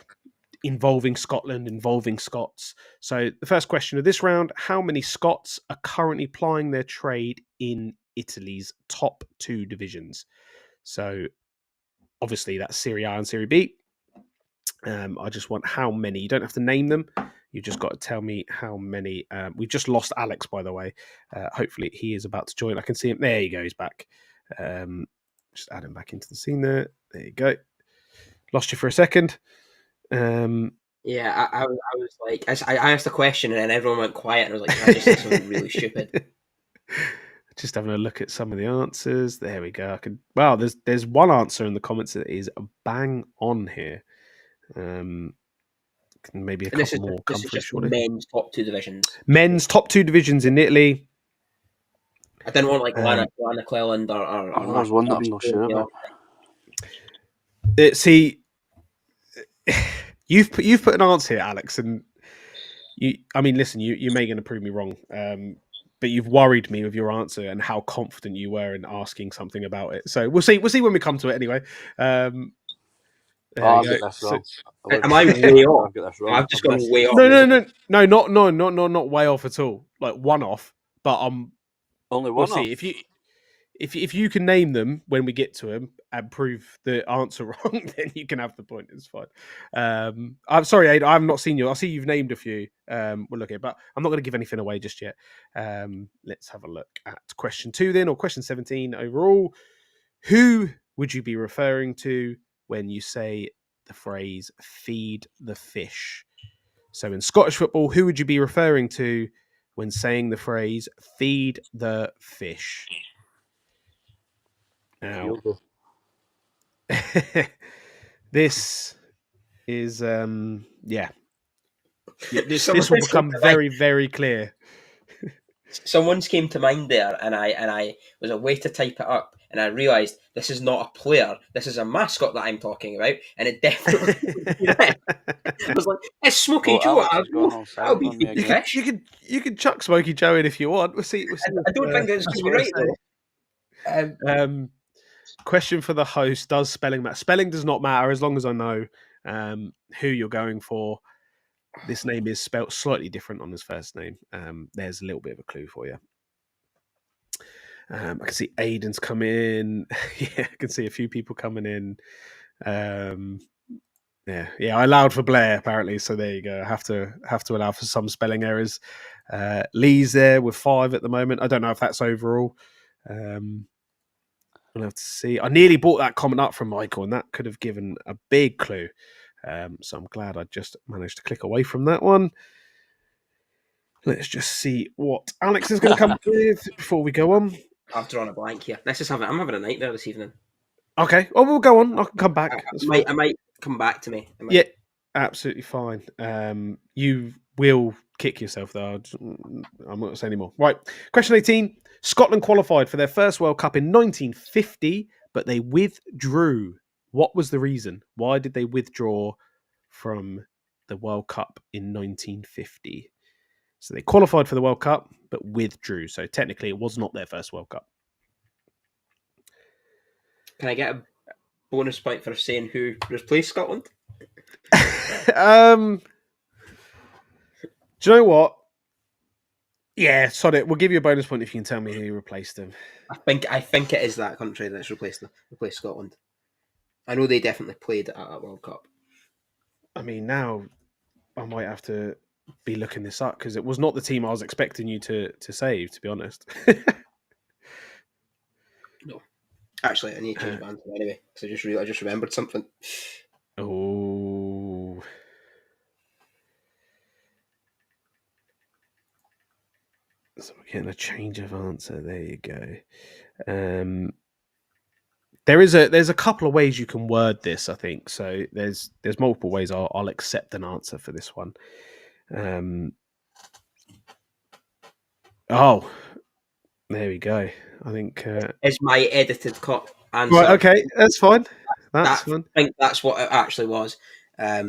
involving Scotland, involving Scots. So the first question of this round: how many Scots are currently plying their trade in Italy's top 2 divisions? So obviously that's Serie A and Serie B. I just want how many. You don't have to name them. You've just got to tell me how many. We've just lost Alex, by the way. Hopefully he is about to join. I can see him. There you go. He's back. Just add him back into the scene there. There you go. Lost you for a second. Yeah, I was like, I asked a question and then everyone went quiet and I was like, I just said something really stupid. Just having a look at some of the answers. There we go. Wow, there's one answer in the comments that is bang on here. Maybe a couple more come through shortly. Men's top 2 divisions. Men's top 2 divisions in Italy. I didn't want like Lana Cleland or there's one that I'm not sure about. See, you've put an answer here, Alex, and listen, you may going to prove me wrong, but you've worried me with your answer and how confident you were in asking something about it. So we'll see when we come to it anyway. I've got this wrong. Am I way off? I've got this wrong. I've just gone way off. No, not way off at all. Like one off, but only one. We'll see if you can name them when we get to them and prove the answer wrong, then you can have the point. It's fine. I'm sorry, Aid, I have not seen you. I see you've named a few. We'll look at it, but I'm not going to give anything away just yet. Let's have a look at question 2 then, or question 17 overall. Who would you be referring to when you say the phrase "feed the fish"? So in Scottish football, who would you be referring to when saying the phrase "feed the fish"? Now, this is this will become very, very clear. Someone's came to mind there, and I was a way to type it up, and I realised this is not a player, this is a mascot that I'm talking about, and it definitely. I was like, "It's Smokey Joe." I'll be feeding fish. You can chuck Smokey Joe in if you want. We'll see. I don't think it's going to be right though. Question for the host: does spelling matter? Spelling does not matter as long as I know who you're going for. This name is spelt slightly different on his first name. There's a little bit of a clue for you. I can see Aiden's come in. Yeah, I can see a few people coming in. Yeah, I allowed for Blair apparently. So there you go. I have to allow for some spelling errors. Lee's there with 5 at the moment. I don't know if that's overall. We'll have to see. I nearly brought that comment up from Michael, and that could have given a big clue. So I'm glad I just managed to click away from that one. Let's just see what Alex is going to come with before we go on. I've drawn a blank here. I'm having a nightmare this evening. Okay, well, we'll go on. I can come back. I might come back to me. Yeah, absolutely fine. You will kick yourself, though. I'm not going to say anymore. Right, question 18. Scotland qualified for their first World Cup in 1950, but they withdrew. What was the reason? Why did they withdraw from the World Cup in 1950? So they qualified for the World Cup, but withdrew. So technically, it was not their first World Cup. Can I get a bonus point for saying who replaced Scotland? Do you know what? Yeah, sod it. We'll give you a bonus point if you can tell me who replaced him. I think it is that country that's replaced Scotland. I know they definitely played at that World Cup. I mean, now I might have to be looking this up because it was not the team I was expecting you to save, to be honest. No, actually, I need to change my answer anyway because I just remembered something. Oh. So we're getting a change of answer. There you go. There's a couple of ways you can word this, I think. So there's multiple ways I'll accept an answer for this one. Oh, there we go. I think Is my edited cut answer. right, okay, that's fine. That's fine. I think that's what it actually was. At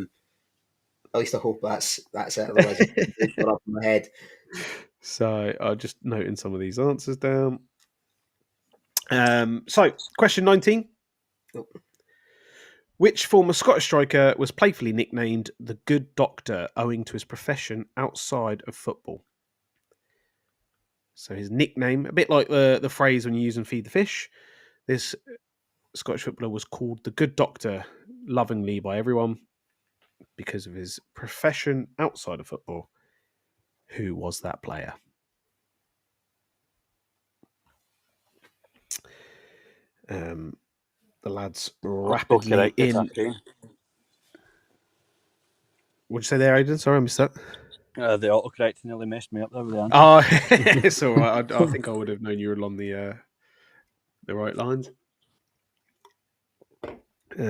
least I hope that's it. Otherwise, it's up in my head. So I'll just noting some of these answers down. So question 19. Oh. Which former Scottish striker was playfully nicknamed the Good Doctor owing to his profession outside of football? So his nickname, a bit like the phrase when you use and feed the fish, this Scottish footballer was called the Good Doctor lovingly by everyone because of his profession outside of football. Who was that player? The lads rapidly in. What'd you say there, Aidan? Sorry, I missed that. The autocorrect nearly messed me up there with the answer. Oh, it's all right. I think I would have known you were along the right lines.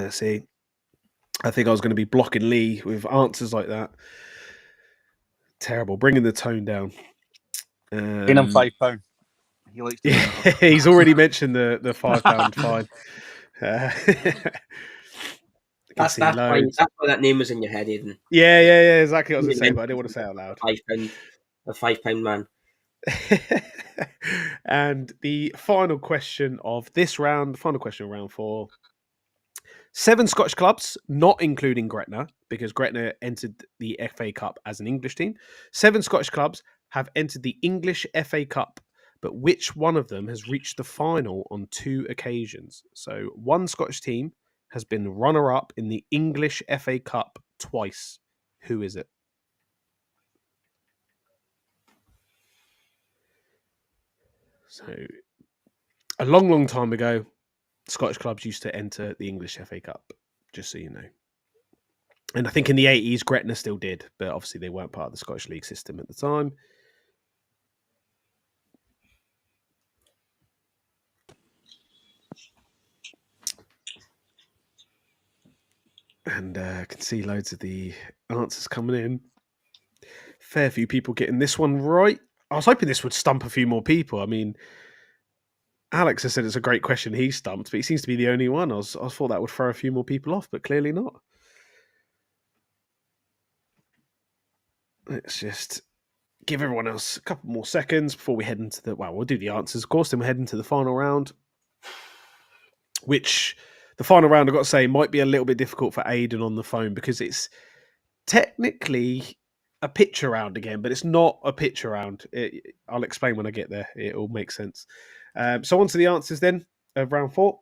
See, I think I was going to be blocking Lee with answers like that. Terrible, bringing the tone down. Paying him £5. He likes to he's already mentioned the £5 fine. That's why that name was in your head, Aidan. Yeah, exactly what I was going to say, but I didn't want to say it out loud. A £5 man. And the final question of this round, the final question of round 4. 7 Scottish clubs, not including Gretna, because Gretna entered the FA Cup as an English team. 7 Scottish clubs have entered the English FA Cup, but which one of them has reached the final on 2 occasions? So one Scottish team has been runner-up in the English FA Cup twice. Who is it? So a long, long time ago, Scottish clubs used to enter the English FA Cup, just so you know. And I think in the 80s, Gretna still did, but obviously they weren't part of the Scottish League system at the time. And I can see loads of the answers coming in. Fair few people getting this one right. I was hoping this would stump a few more people. I mean, Alex has said it's a great question he stumped, but he seems to be the only one. I thought that would throw a few more people off, but clearly not. Let's just give everyone else a couple more seconds before we head into we'll do the answers, of course, then we'll head into the final round, which the final round, I've got to say, might be a little bit difficult for Aidan on the phone because it's technically a picture round again, but it's not a picture round. I'll explain when I get there. It all makes sense. So on to the answers then of round 4.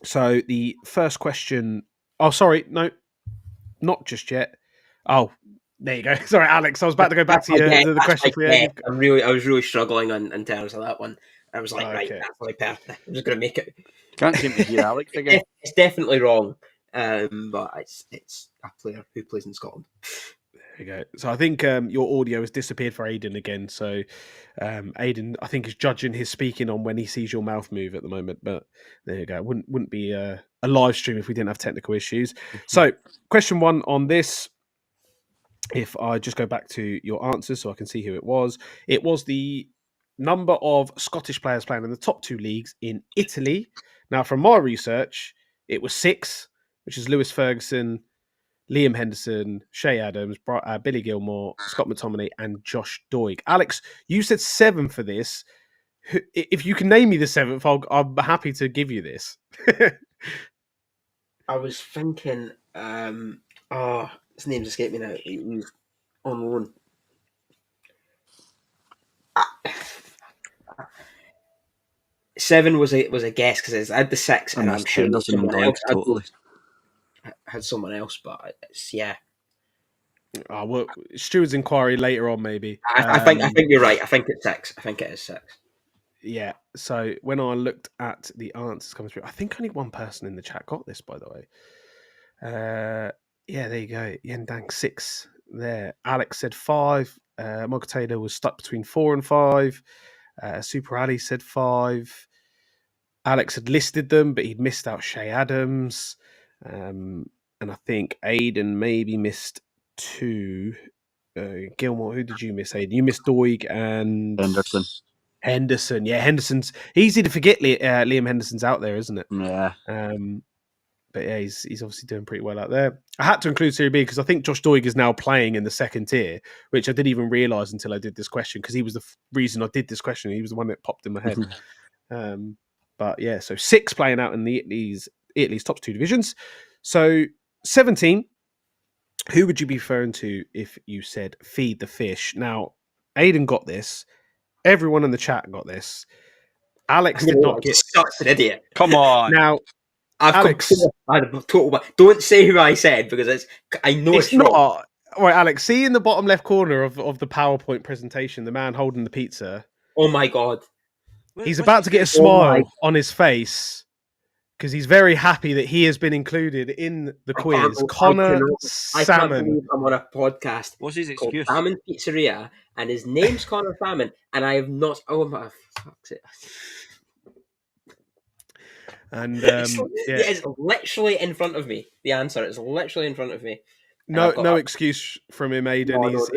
So the first question... Oh, sorry. No, not just yet. Oh, there you go. Sorry, Alex. I was about to go back to the question for you. I was really struggling in terms of that one. I was like, right, that's my perfect. I'm just going to make it. Can't seem to hear Alex again. It's definitely wrong, but it's a player who plays in Scotland. There you go. So I think your audio has disappeared for Aidan again. So Aidan, I think, is judging his speaking on when he sees your mouth move at the moment. But there you go. Wouldn't be a live stream if we didn't have technical issues. So question 1 on this. If I just go back to your answers so I can see who it was the number of Scottish players playing in the top 2 leagues in Italy. Now, from my research, it was 6, which is Lewis Ferguson, Liam Henderson, Shay Adams, Billy Gilmore, Scott McTominay, and Josh Doig. Alex, you said 7 for this. If you can name me the 7th, I'm happy to give you this. I was thinking, his name's escaped me now. He was on loan. Seven was a guess because I had the 6, and I'm sure Henderson and someone Doig, else totally. had someone else, but it's, yeah. Well, Stuart's inquiry later on, maybe. I think you're right. I think it's 6. I think it is 6. Yeah. So when I looked at the answers coming through, I think only one person in the chat got this, by the way. Yeah, there you go. Yendang 6 there. Alex said 5. Michael Taylor was stuck between 4 and 5. Super Ali said 5. Alex had listed them, but he'd missed out Shay Adams. And I think Aiden maybe missed 2. Gilmore, who did you miss, Aiden? You missed Doig and Henderson. Yeah, Henderson's easy to forget. Liam Henderson's out there, isn't it? Yeah. But yeah, he's obviously doing pretty well out there. I had to include Serie B because I think Josh Doig is now playing in the second tier, which I didn't even realise until I did this question because he was the reason I did this question. He was the one that popped in my head. But yeah, so 6 playing out in the Italy's top 2 divisions. So 17. Who would you be referring to if you said feed the fish? Now, Aiden got this. Everyone in the chat got this. Alex did not get such an idiot. Come on. Now, Alex, don't say who I said because I know it's not. wrong. All right, Alex. See in the bottom left corner of the PowerPoint presentation, the man holding the pizza. Oh my god! He's about to get a smile on his face because he's very happy that he has been included in the quiz. Connor Salmon. I can't believe I'm on a podcast. What's his excuse? Salmon Pizzeria, and his name's Connor Salmon, and I have not. Oh my fuck's it! And it's literally in front of me. The answer is literally in front of me. No excuse from him, Aiden. No,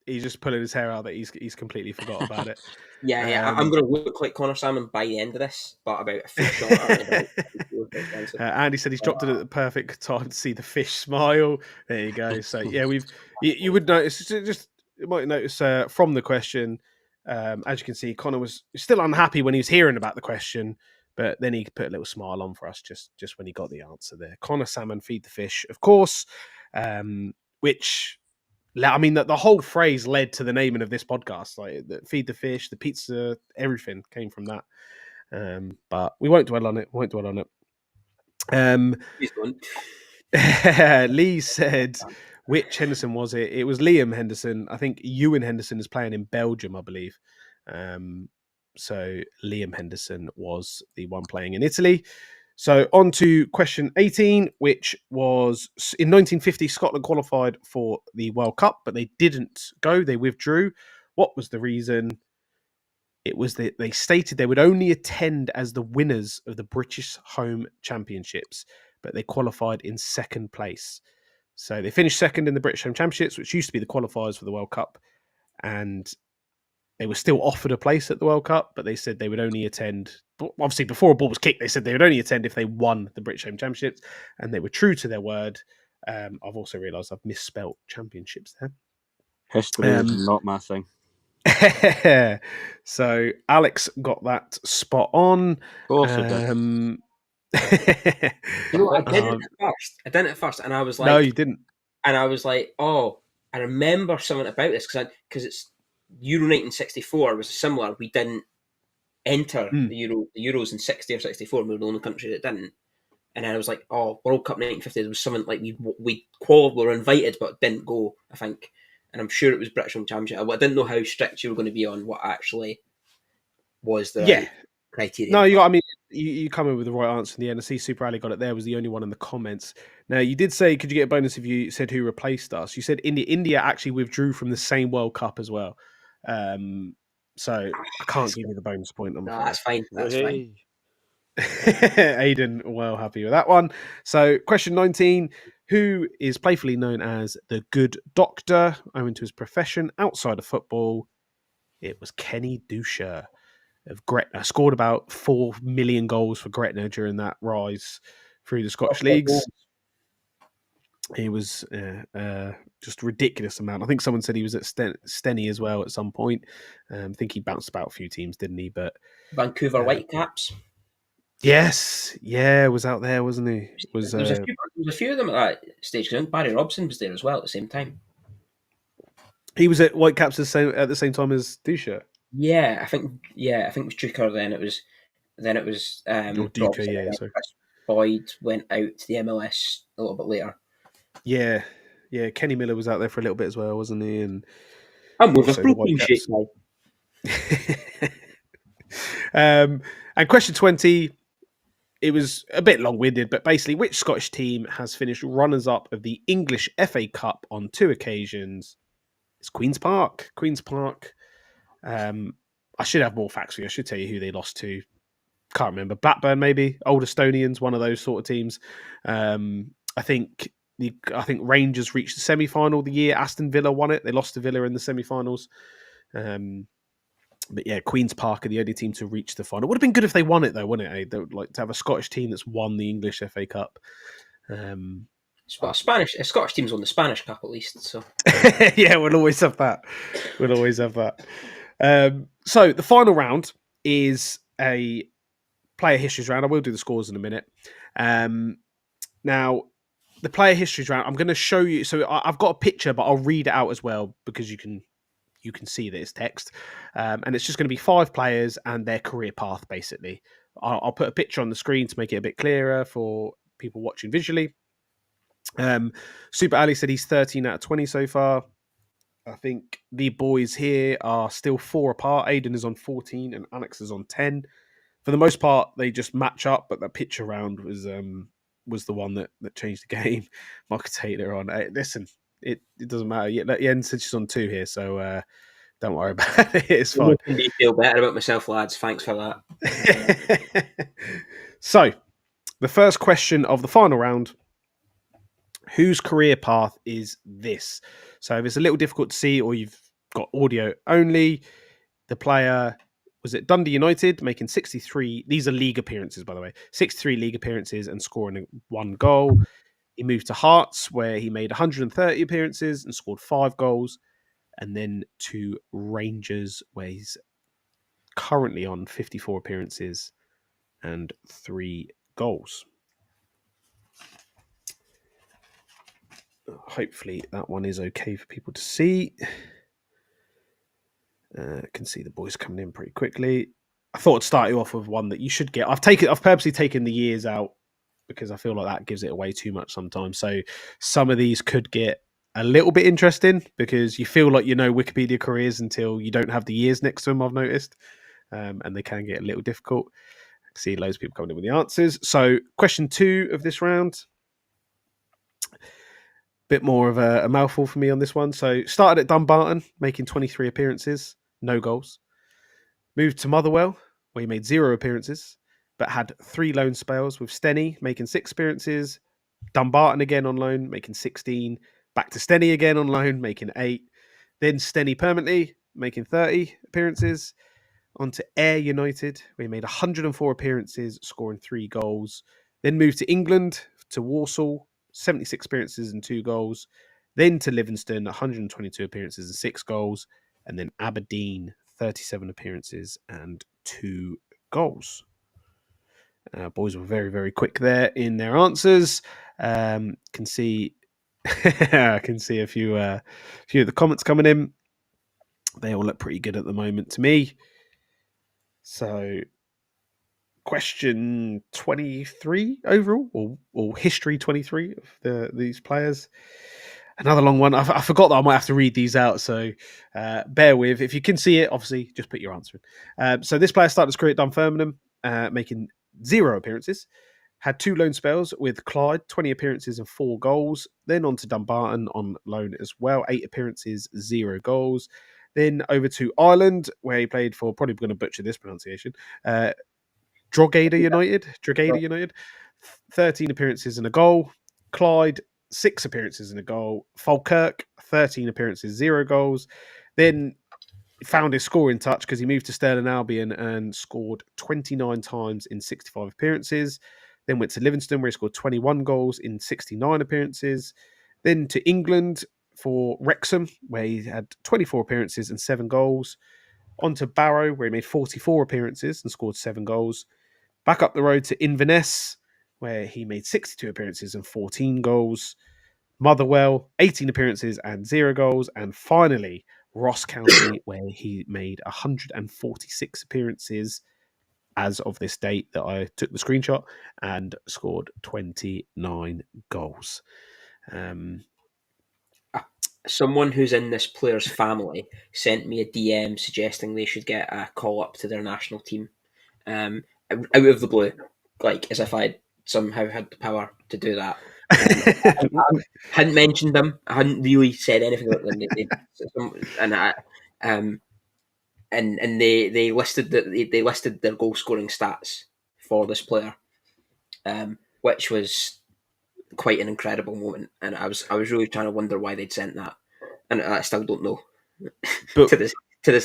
he's just pulling his hair out that he's completely forgot about it. Yeah. I'm going to look like Connor Salmon by the end of this, but about a fish shot. Andy said he's dropped it at the perfect time to see the fish smile. There you go. So yeah, you would notice. You might notice from the question. As you can see, Connor was still unhappy when he was hearing about the question, but then he put a little smile on for us just when he got the answer there. Connor Salmon, feed the fish, of course, which, I mean, the whole phrase led to the naming of this podcast. Like, feed the fish, the pizza, everything came from that. But we won't dwell on it. Lee said, which Henderson was it? It was Liam Henderson. I think Ewan Henderson is playing in Belgium, I believe. So Liam Henderson was the one playing in Italy. So on to question 18, which was in 1950, Scotland qualified for the World Cup, but they didn't go. They withdrew. What was the reason? It was that they stated they would only attend as the winners of the British Home Championships, but they qualified in second place. So they finished second in the British Home Championships, which used to be the qualifiers for the World Cup. And they were still offered a place at the World Cup, but they said they would only attend. Obviously, before a ball was kicked, they said they would only attend if they won the British Home Championships. And they were true to their word. I've also realised I've misspelt championships there. History is not my thing. So Alex got that spot on. Of course it did. I didn't at first, and I was like, no, you didn't. And I was like, oh, I remember something about this because it's Euro 1964 was similar. We didn't enter the Euros in 60 or 64. We were the only country that didn't. And then I was like, oh, World Cup 1950 was something like we were invited but didn't go, I think. And I'm sure it was British Home Championship. I didn't know how strict you were going to be on what actually was the criteria. No, you come in with the right answer in the end. I see Super Ali got it there, was the only one in the comments. Now, you did say, could you get a bonus if you said who replaced us? You said India. India actually withdrew from the same World Cup as well. So I can't give you the bonus point. No, that's fine. That's fine. Aiden, well happy with that one. So question 19, who is playfully known as the Good Doctor, owing to his profession outside of football? It was Kenny Dusha of Gretna. Scored about 4 million goals for Gretna during that rise through the Scottish leagues. He was just a ridiculous amount. I think someone said he was at Steny as well at some point. I think he bounced about a few teams, didn't he? But Vancouver Whitecaps. Yes, was out there, wasn't he? There was a few of them at that stage. Barry Robson was there as well at the same time. He was at Whitecaps at the same time as Dusha. Yeah, I think it was Duker. Then it was Or Duca, Robson, yeah, and then sorry. Chris Boyd went out to the MLS a little bit later. Yeah. Kenny Miller was out there for a little bit as well, wasn't he? And I'm with a also the protein Whitecaps. shake now. And question 20, it was a bit long-winded, but basically, which Scottish team has finished runners-up of the English FA Cup on 2 occasions? It's Queen's Park. Queen's Park. I should have more facts for you. I should tell you who they lost to. Can't remember. Blackburn, maybe. Old Estonians, one of those sort of teams. I think Rangers reached the semi-final the year Aston Villa won it. They lost to Villa in the semi-finals. But yeah, Queen's Park are the only team to reach the final. Would have been good if they won it, though, wouldn't it? They would like to have a Scottish team that's won the English FA Cup. A Scottish team's won the Spanish Cup at least. So yeah, we'll always have that. So the final round is a player histories round. I will do the scores in a minute. Now, the player histories round, I'm going to show you. So I've got a picture, but I'll read it out as well because you can see that it's text. And it's just going to be 5 players and their career path, basically. I'll put a picture on the screen to make it a bit clearer for people watching visually. Super Ali said he's 13 out of 20 so far. I think the boys here are still 4 apart. Aiden is on 14 and Alex is on 10. For the most part, they just match up, but that picture round was the one that changed the game. Michael Taylor on. Listen, it doesn't matter. Yen said she's on 2 here, so don't worry about it. It's fine. Making me feel better about myself, lads. Thanks for that. So, the first question of the final round. Whose career path is this? So if it's a little difficult to see or you've got audio only, the player was at Dundee United, making 63. These are league appearances, by the way. 63 league appearances and scoring 1 goal. He moved to Hearts, where he made 130 appearances and scored 5 goals. And then to Rangers, where he's currently on 54 appearances and 3 goals. Hopefully that one is okay for people to see. Can see the boys coming in pretty quickly. I thought I'd start you off with one that you should get. I've purposely taken the years out because I feel like that gives it away too much sometimes. So some of these could get a little bit interesting because you feel like you know Wikipedia careers until you don't have the years next to them, I've noticed. And they can get a little difficult. I can see loads of people coming in with the answers. So question 2 of this round. Bit more of a mouthful for me on this one. So started at Dumbarton, making 23 appearances, no goals. Moved to Motherwell, where he made 0 appearances, but had 3 loan spells with Steny, making 6 appearances. Dumbarton again on loan, making 16. Back to Steny again on loan, making 8. Then Steny permanently, making 30 appearances. On to Ayr United, where he made 104 appearances, scoring 3 goals. Then moved to England, to Walsall, 76 appearances and 2 goals. Then to Livingston, 122 appearances and 6 goals. And then Aberdeen, 37 appearances and 2 goals. Boys were very, very quick there in their answers. Can see I can see a few of the comments coming in. They all look pretty good at the moment to me. So question 23 overall, or history 23 of these players. Another long one. I forgot that I might have to read these out, so bear with. If you can see it, obviously, just put your answer in. So this player started his career at Dunfermline, making 0 appearances. Had 2 loan spells with Clyde, 20 appearances and 4 goals. Then on to Dumbarton on loan as well, 8 appearances, 0 goals. Then over to Ireland, where he played for, probably going to butcher this pronunciation, Drogheda United, 13 appearances and a goal. Clyde, 6 appearances and a goal. Falkirk, 13 appearances, 0 goals. Then found his scoring touch because he moved to Stirling Albion and scored 29 times in 65 appearances. Then went to Livingston, where he scored 21 goals in 69 appearances. Then to England for Wrexham, where he had 24 appearances and 7 goals. On to Barrow, where he made 44 appearances and scored 7 goals. Back up the road to Inverness, where he made 62 appearances and 14 goals. Motherwell, 18 appearances and 0 goals. And finally, Ross County, where he made 146 appearances as of this date that I took the screenshot, and scored 29 goals. Someone who's in this player's family sent me a DM suggesting they should get a call up to their national team, out of the blue, like as if I somehow had the power to do that. I hadn't mentioned them. I hadn't really said anything about them. And they listed they listed their goal scoring stats for this player, which was quite an incredible moment. And I was really trying to wonder why they'd sent that, and I still don't know. But to this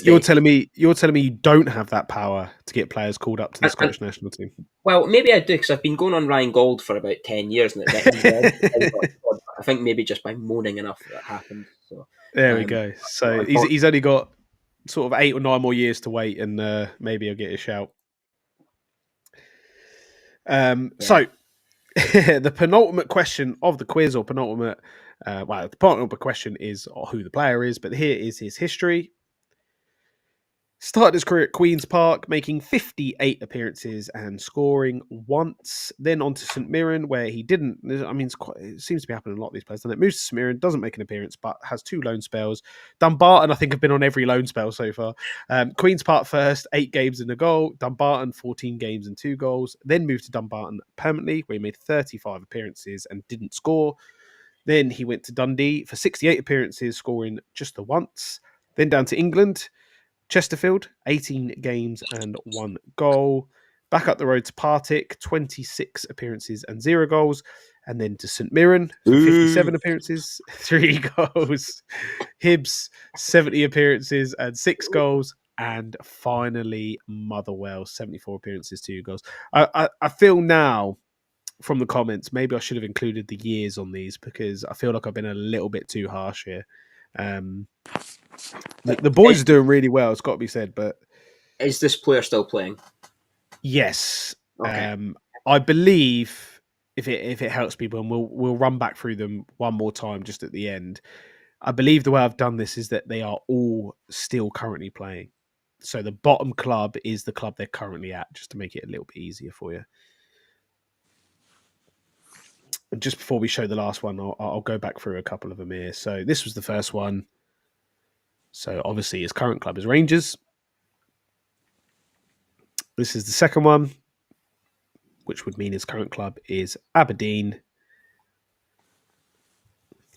you're day. telling me you don't have that power to get players called up to the Scottish national team. Well, maybe I do, because I've been going on Ryan Gold for about 10 years, and I think maybe just by moaning enough that happened. So there we go. So he's only got sort of 8 or 9 more years to wait, and maybe he'll get a shout. So the penultimate question of the quiz, or penultimate, the penultimate question is who the player is, but here is his history. Started his career at Queen's Park, making 58 appearances and scoring once. Then on to St Mirren, where he didn't. I mean, it seems to be happening a lot of these players. Then it moves to St Mirren, doesn't make an appearance, but has 2 loan spells. Dumbarton, I think, have been on every loan spell so far. Queen's Park first, 8 games and a goal. Dumbarton, 14 games and 2 goals. Then moved to Dumbarton permanently, where he made 35 appearances and didn't score. Then he went to Dundee for 68 appearances, scoring just the once. Then down to England. Chesterfield, 18 games and 1 goal. Back up the road to Partick, 26 appearances and 0 goals. And then to St Mirren, 57 appearances, 3 goals. Hibs, 70 appearances and 6 goals. And finally, Motherwell, 74 appearances, 2 goals. I feel now from the comments, maybe I should have included the years on these, because I feel like I've been a little bit too harsh here. The boys are doing really well, it's got to be said, but is this player still playing? Yes. Okay. I believe if it helps people, and we'll run back through them one more time just at the end. I believe the way I've done this is that they are all still currently playing. So the bottom club is the club they're currently at, just to make it a little bit easier for you. And just before we show the last one, I'll go back through a couple of them here. So this was the first one. So obviously his current club is Rangers. This is the second one, which would mean his current club is Aberdeen.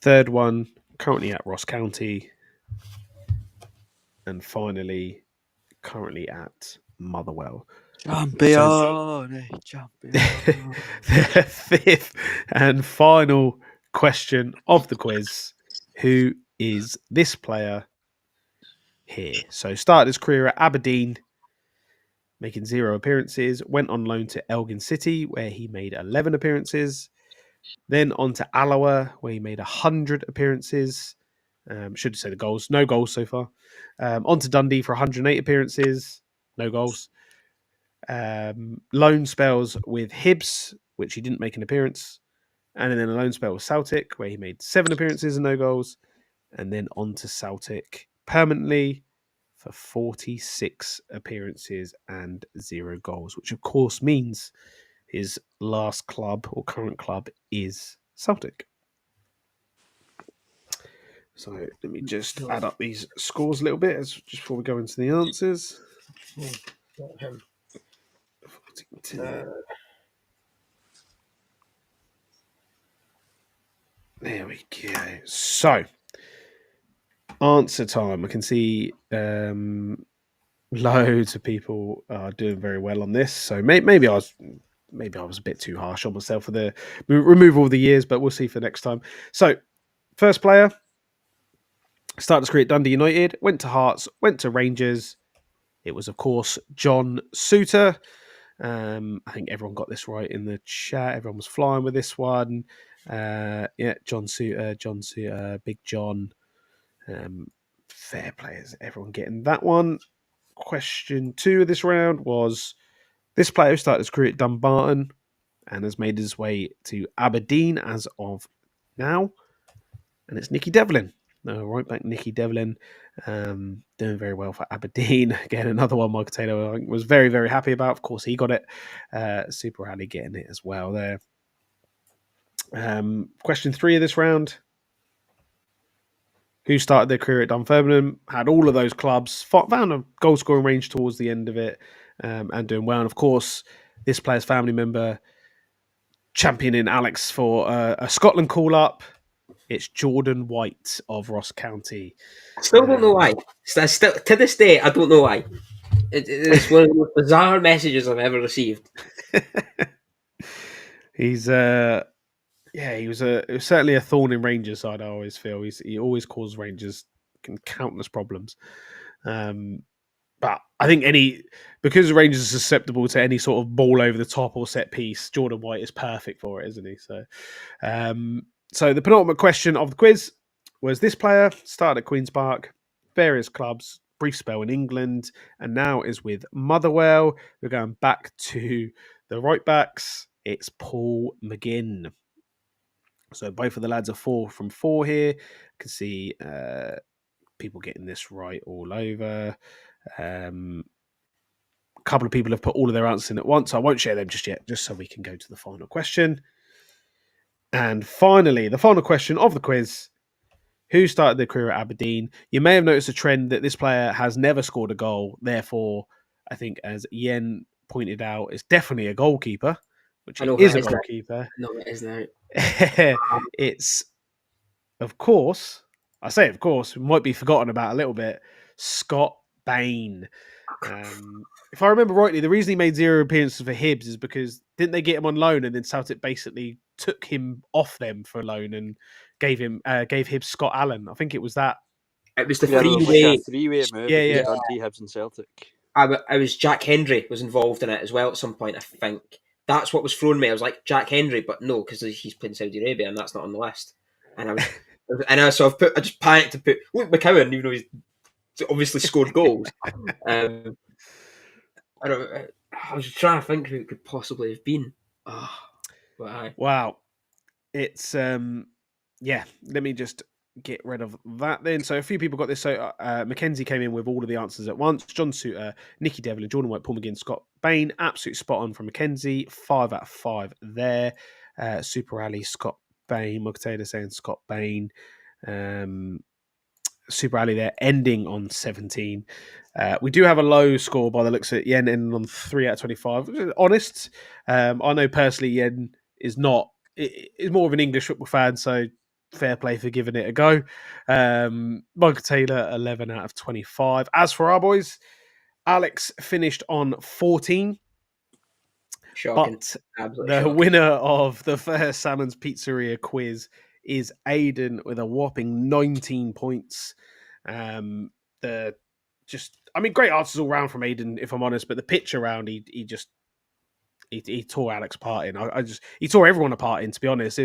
Third one, currently at Ross County. And finally, currently at Motherwell. Champion. The fifth and final question of the quiz. Who is this player here? So started his career at Aberdeen, making 0 appearances. Went on loan to Elgin City, where he made 11 appearances. Then on to Alloa, where he made 100 appearances. Should say the goals. No goals so far. On to Dundee for 108 appearances. No goals. Loan spells with Hibs, which he didn't make an appearance. And then a loan spell with Celtic, where he made 7 appearances and no goals. And then on to Celtic permanently for 46 appearances and 0 goals, which of course means his last club or current club is Celtic. So let me just add up these scores a little bit just before we go into the answers. There we go. So, answer time. I can see loads of people are doing very well on this. So maybe I was a bit too harsh on myself for the remove all the years, but we'll see for next time. So, first player started his career at Dundee United, went to Hearts, went to Rangers. It was, of course, John Souttar. I think everyone got this right in the chat. Everyone was flying with this one. John Souttar, Big John. Fair players. Everyone getting that one. Question 2 of this round was this player who started his career at Dumbarton and has made his way to Aberdeen as of now. and it's Nicky Devlin. No, right back Nicky Devlin, doing very well for Aberdeen. Again, another one Michael Taylor I think was very, very happy about. Of course, he got it. Super Rally getting it as well there. Question 3 of this round. Who started their career at Dunfermline, had all of those clubs, found a goal scoring range towards the end of it, and doing well. And of course, this player's family member championing Alex for a Scotland call up. It's Jordan White of Ross County. Still don't know why. Still, to this day, I don't know why. It's one of the most bizarre messages I've ever received. He's it was certainly a thorn in Rangers' side. I always feel he always caused Rangers countless problems. But I think because Rangers are susceptible to any sort of ball over the top or set piece, Jordan White is perfect for it, isn't he? So, so the penultimate question of the quiz was: this player started at Queen's Park, various clubs, brief spell in England, and now is with Motherwell. We're going back to the right backs. It's Paul McGinn. So both of the lads are 4 from 4 here. I can see people getting this right all over. A couple of people have put all of their answers in at once. I won't share them just yet, just so we can go to the final question. And finally, the final question of the quiz: who started their career at Aberdeen? You may have noticed a trend that this player has never scored a goal. Therefore, I think, as Yen pointed out, it's definitely a goalkeeper, which is a goalkeeper. No, it is now. It's, of course, I say of course, it might be forgotten about a little bit, Scott Bain. If I remember rightly, the reason he made 0 appearances for Hibs is because didn't they get him on loan, and then Celtic basically took him off them for loan and gave Hibs Scott Allen. I think it was that. It was the three-way move. Yeah. Dundee, Hibs, and Celtic. I was Jack Hendry was involved in it as well at some point. I think that's what was thrown me. I was like Jack Hendry, but no, because he's playing Saudi Arabia and that's not on the list. And I just panicked to put Luke McCowan, even though he's obviously scored goals. I was trying to think who it could possibly have been. Wow, it's Let me just get rid of that then. So a few people got this. So Mackenzie came in with all of the answers at once. John Suter, Nicky Devlin, Jordan White, Paul McGinn, Scott Bain. Absolute spot on from Mackenzie. 5 out of 5 there. Super Rally, Scott Bain. Mug Taylor saying Scott Bain. Super Rally there, ending on 17. We do have a low score by the looks of it. Yen ending on 3 out of 25. Honest. I know personally Yen is more of an English football fan, so fair play for giving it a go. Michael Taylor, 11 out of 25. As for our boys, Alex finished on 14. Shocking. But Absolutely the shocking. winner of the first Salmon's Pizzeria quiz is Aidan with a whopping 19 points. Great answers all round from Aidan, if I'm honest, but the pitch around, he tore Alex apart in. He tore everyone apart in, to be honest.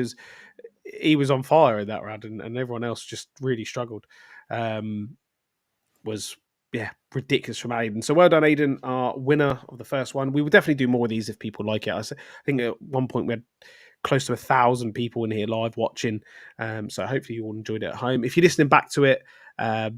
He was on fire in that round, and everyone else just really struggled. Was ridiculous from Aidan. So well done, Aidan, our winner of the first one. We will definitely do more of these if people like it. I think at one point we had close to 1,000 people in here live watching. So hopefully you all enjoyed it at home. If you're listening back to it,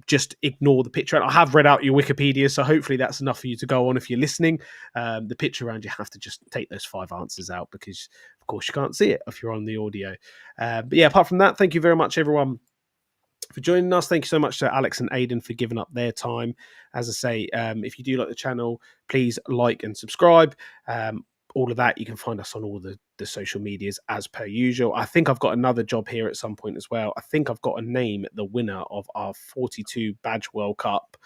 just ignore the picture. I have read out your Wikipedia, so hopefully that's enough for you to go on if you're listening. The picture around, you have to just take those 5 answers out because, of course, you can't see it if you're on the audio. But yeah, apart from that, thank you very much, everyone, for joining us. Thank you so much to Alex and Aidan for giving up their time. As I say, if you do like the channel, please like and subscribe. All of that, you can find us on all the social medias as per usual. I think I've got another job here at some point as well. I think I've got to name the winner of our 42 Badge World Cup,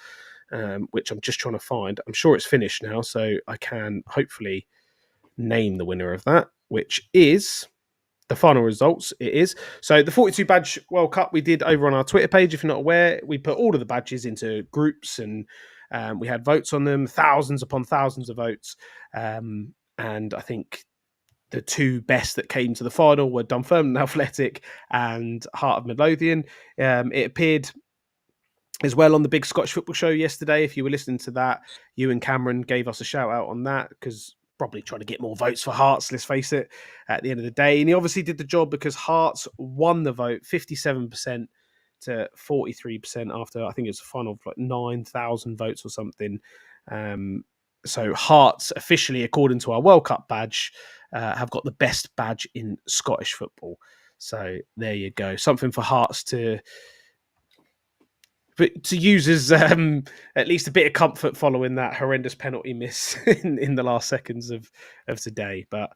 which I'm just trying to find. I'm sure it's finished now, so I can hopefully name the winner of that, which is the final results. It is. So the 42 Badge World Cup we did over on our Twitter page. If you're not aware, we put all of the badges into groups and we had votes on them, thousands upon thousands of votes. And I think the 2 best that came to the final were Dunfermline Athletic and Heart of Midlothian. It appeared as well on the Big Scottish Football Show yesterday. If you were listening to that, you and Cameron gave us a shout out on that because probably trying to get more votes for Hearts, let's face it, at the end of the day. And he obviously did the job because Hearts won the vote 57% to 43% after, I think it was a final of like 9,000 votes or something. So Hearts, officially, according to our World Cup badge, have got the best badge in Scottish football. So there you go. Something for Hearts to use as at least a bit of comfort following that horrendous penalty miss in the last seconds of today. But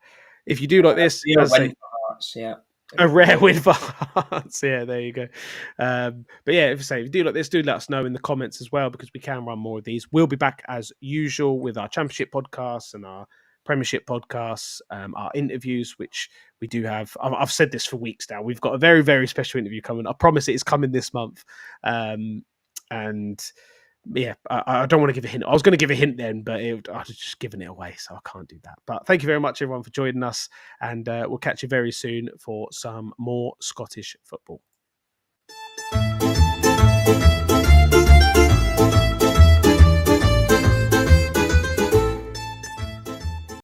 if you do like this, Yeah, as I say, win for Hearts, yeah. a rare win for Hearts. Yeah, there you go. But yeah, if you do like this, do let us know in the comments as well, because we can run more of these. We'll be back as usual with our Championship podcasts and our Premiership podcasts, our interviews, which we do have. I've said this for weeks now. We've got a very, very special interview coming. I promise it is coming this month. And yeah, I don't want to give a hint. I was going to give a hint then, but I was just giving it away, so I can't do that. But thank you very much, everyone, for joining us, and we'll catch you very soon for some more Scottish football.